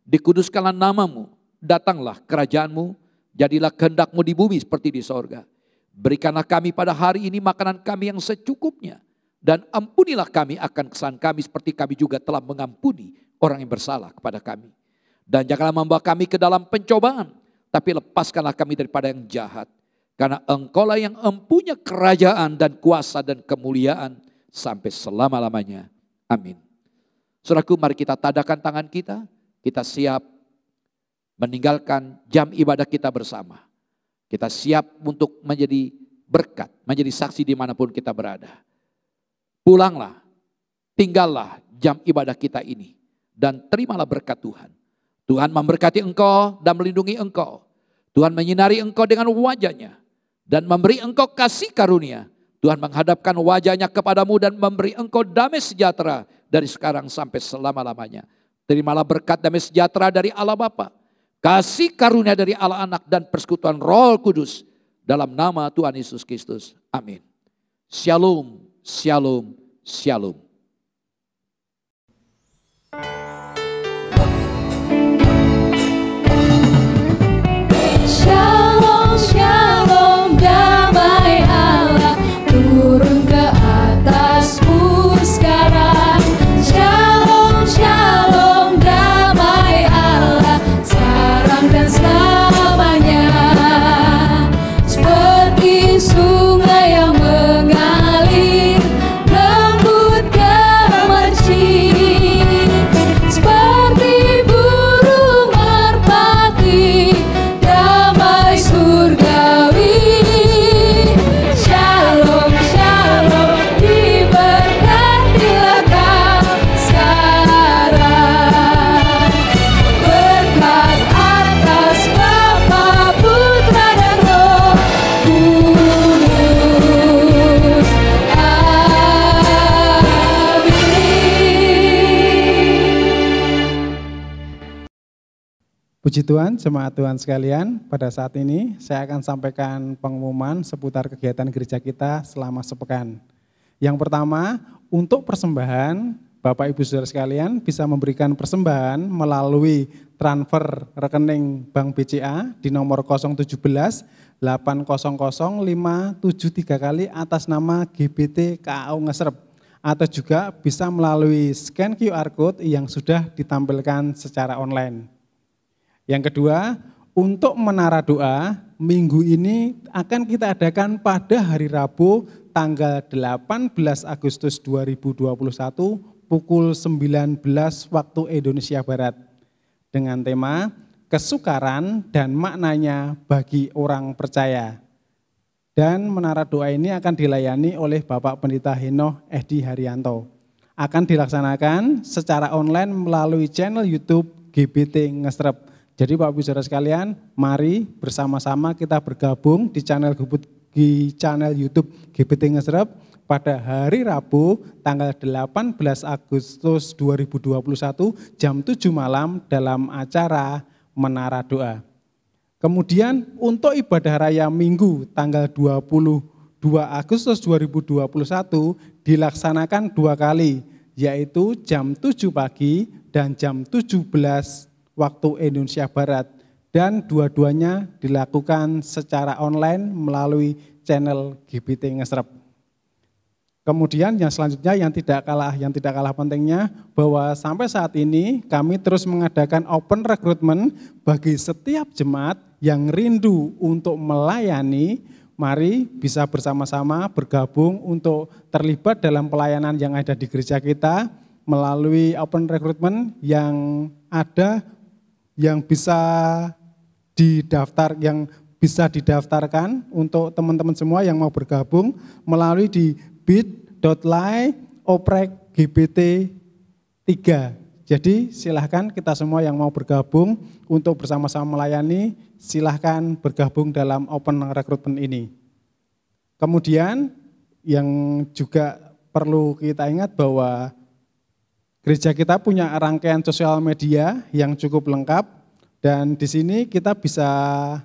Speaker 3: dikuduskanlah nama-Mu, datanglah kerajaan-Mu, jadilah kehendak-Mu di bumi seperti di sorga. Berikanlah kami pada hari ini makanan kami yang secukupnya. Dan ampunilah kami akan kesalahan kami seperti kami juga telah mengampuni orang yang bersalah kepada kami. Dan janganlah membawa kami ke dalam pencobaan, tapi lepaskanlah kami daripada yang jahat. Karena Engkaulah yang empunya kerajaan dan kuasa dan kemuliaan sampai selama-lamanya. Amin. Saudaraku, mari kita tadakan tangan kita. Kita siap meninggalkan jam ibadah kita bersama. Kita siap untuk menjadi berkat, menjadi saksi dimanapun kita berada. Pulanglah, tinggallah jam ibadah kita ini. Dan terimalah berkat Tuhan. Tuhan memberkati engkau dan melindungi engkau. Tuhan menyinari engkau dengan wajahnya. Dan memberi engkau kasih karunia. Tuhan menghadapkan wajahnya kepadamu dan memberi engkau damai sejahtera dari sekarang sampai selama-lamanya. Terimalah berkat damai sejahtera dari Allah Bapa, kasih karunia dari Allah Anak dan persekutuan Roh Kudus. Dalam nama Tuhan Yesus Kristus. Amin. Shalom. Shalom, Shalom.
Speaker 5: Shalom, shalom, damai Allah turun ke atasmu sekarang. Shalom, shalom, damai Allah sekarang dan selamanya. Seperti sungai yang mengalir, lembut gemercik, seperti burung merpati, damai surgawi. Shalom, shalom, diberkatilah kau sekarang. Berkat atas Bapa, Putra dan Roh Kudus. Amin.
Speaker 6: Puji Tuhan, jemaat Tuhan sekalian, pada saat ini saya akan sampaikan pengumuman seputar kegiatan gereja kita selama sepekan. Yang pertama, untuk persembahan, Bapak Ibu Saudara sekalian bisa memberikan persembahan melalui transfer rekening Bank BCA di nomor 017 800 573 kali atas nama GBT KAU Ngesrep, atau juga bisa melalui scan QR Code yang sudah ditampilkan secara online. Yang kedua, untuk menara doa, minggu ini akan kita adakan pada hari Rabu tanggal 18 Agustus 2021 pukul 19 waktu Indonesia Barat dengan tema kesukaran dan maknanya bagi orang percaya. Dan menara doa ini akan dilayani oleh Bapak Pendeta Henoh Edi Haryanto. Akan dilaksanakan secara online melalui channel YouTube GBT Ngesrep. Jadi Bapak Ibu Saudara sekalian, mari bersama-sama kita bergabung di channel YouTube GBT Ngesrep pada hari Rabu tanggal 18 Agustus 2021 jam 7 malam dalam acara Menara Doa. Kemudian untuk ibadah raya Minggu tanggal 22 Agustus 2021 dilaksanakan 2 kali, yaitu jam 7 pagi dan jam 17 waktu Indonesia Barat, dan dua-duanya dilakukan secara online melalui channel GBT Ngesrep. Kemudian yang selanjutnya yang tidak kalah pentingnya, bahwa sampai saat ini kami terus mengadakan open recruitment bagi setiap jemaat yang rindu untuk melayani. Mari bisa bersama-sama bergabung untuk terlibat dalam pelayanan yang ada di gereja kita melalui open recruitment yang ada, yang bisa didaftarkan untuk teman-teman semua yang mau bergabung melalui di bit.ly/oprek-gbt3. Jadi silahkan kita semua yang mau bergabung untuk bersama-sama melayani, silahkan bergabung dalam open recruitment ini. Kemudian yang juga perlu kita ingat bahwa gereja kita punya rangkaian sosial media yang cukup lengkap, dan di sini kita bisa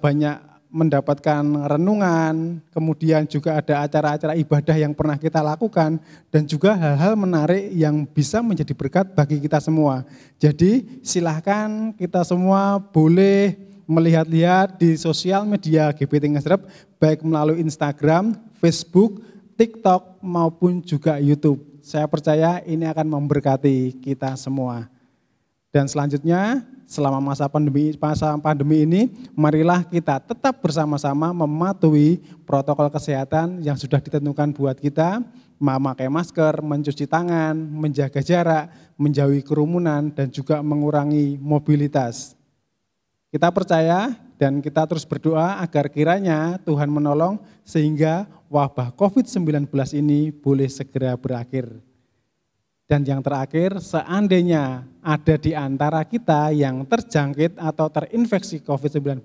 Speaker 6: banyak mendapatkan renungan, kemudian juga ada acara-acara ibadah yang pernah kita lakukan, dan juga hal-hal menarik yang bisa menjadi berkat bagi kita semua. Jadi silahkan kita semua boleh melihat-lihat di sosial media GBT Ngesrep, baik melalui Instagram, Facebook, TikTok, maupun juga YouTube. Saya percaya ini akan memberkati kita semua. Dan selanjutnya, selama masa pandemi ini, marilah kita tetap bersama-sama mematuhi protokol kesehatan yang sudah ditentukan buat kita, memakai masker, mencuci tangan, menjaga jarak, menjauhi kerumunan, dan juga mengurangi mobilitas. Kita percaya dan kita terus berdoa agar kiranya Tuhan menolong sehingga wabah COVID-19 ini boleh segera berakhir. Dan yang terakhir, seandainya ada di antara kita yang terjangkit atau terinfeksi COVID-19,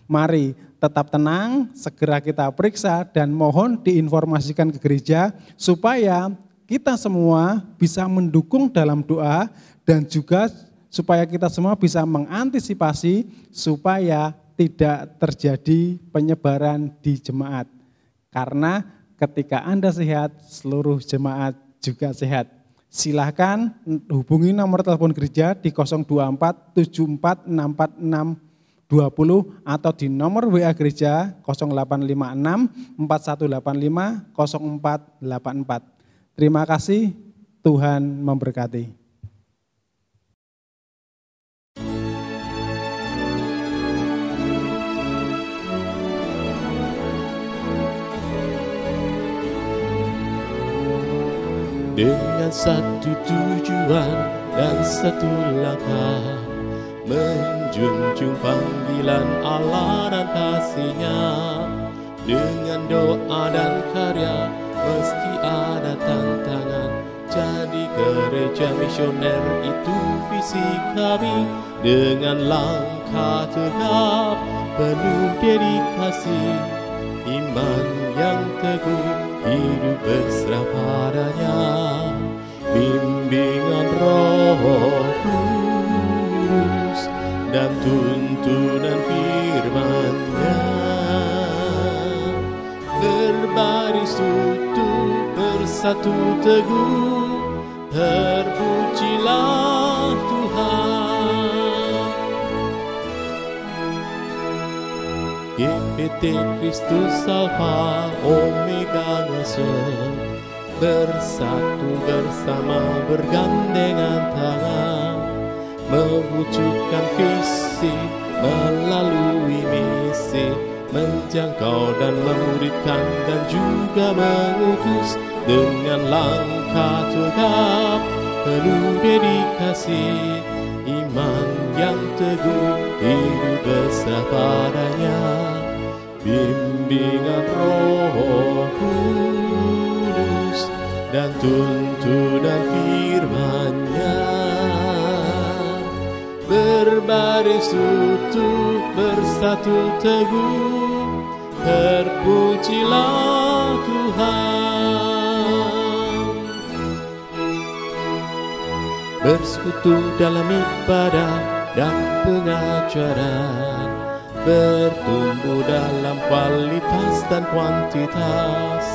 Speaker 6: mari tetap tenang, segera kita periksa dan mohon diinformasikan ke gereja supaya kita semua bisa mendukung dalam doa dan juga supaya kita semua bisa mengantisipasi supaya tidak terjadi penyebaran di jemaat. Karena ketika Anda sehat, seluruh jemaat juga sehat. Silahkan hubungi nomor telepon gereja di 024 74 646 20 atau di nomor WA gereja 0856 4185 0484. Terima kasih, Tuhan memberkati.
Speaker 1: Dengan satu tujuan dan satu langkah, menjunjung panggilan Allah dan kasih-Nya. Dengan doa dan karya, meski ada tantangan, jadi gereja misioner itu visi kami. Dengan langkah tegap, penuh dedikasi, iman yang teguh, hidup berserah padanya. Bimbingan Roh Kudus dan tuntunan firman-Nya, berbaris utuh, bersatu teguh, terpujilah Tuhan. GPT Kristus Alfa Omega Ngasem, bersatu bersama bergandengan tangan, mewujudkan visi melalui misi, menjangkau dan memuridkan dan juga mengutus. Dengan langkah tegap, penuh dedikasi, iman yang teguh, hidup besar padanya. Bimbingan Roh Kudus dan tuntunan firman-Nya, berbaris utuh, bersatu teguh, terpujilah Tuhan. Bersekutu dalam ibadah dan pengajaran, bertumbuh dalam kualitas dan kuantitas,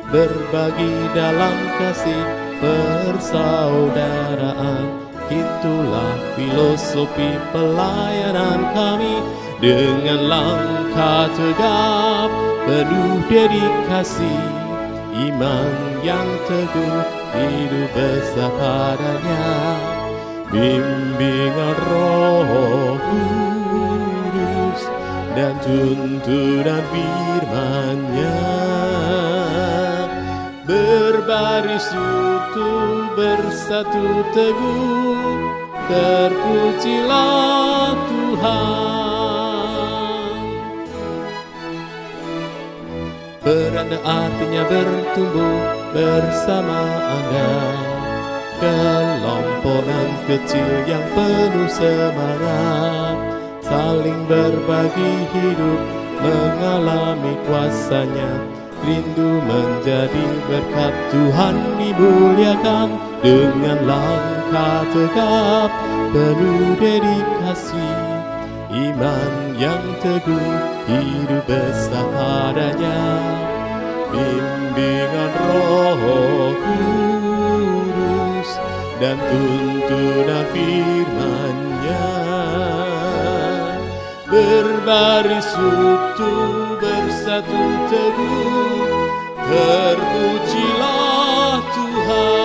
Speaker 1: berbagi dalam kasih persaudaraan. Itulah filosofi pelayanan kami. Dengan langkah tegap, penuh dedikasi, iman yang teguh, hidup besar padanya. Bimbingan Roh Kudus dan tuntunan firman-Nya, berbaris utuh, bersatu teguh, terpujilah Tuhan. Beranda artinya bertumbuh bersama Anda, kelompokan kecil yang penuh semangat, saling berbagi hidup, mengalami kuasa-Nya, rindu menjadi berkat Tuhan dimuliakan. Dengan langkah tegap, penuh dedikasi, iman yang teguh, hidup besar padanya. Bimbingan Roh Kudus dan tuntunan firman-Nya, berbaris utuh, bersatu teguh, terpujilah Tuhan.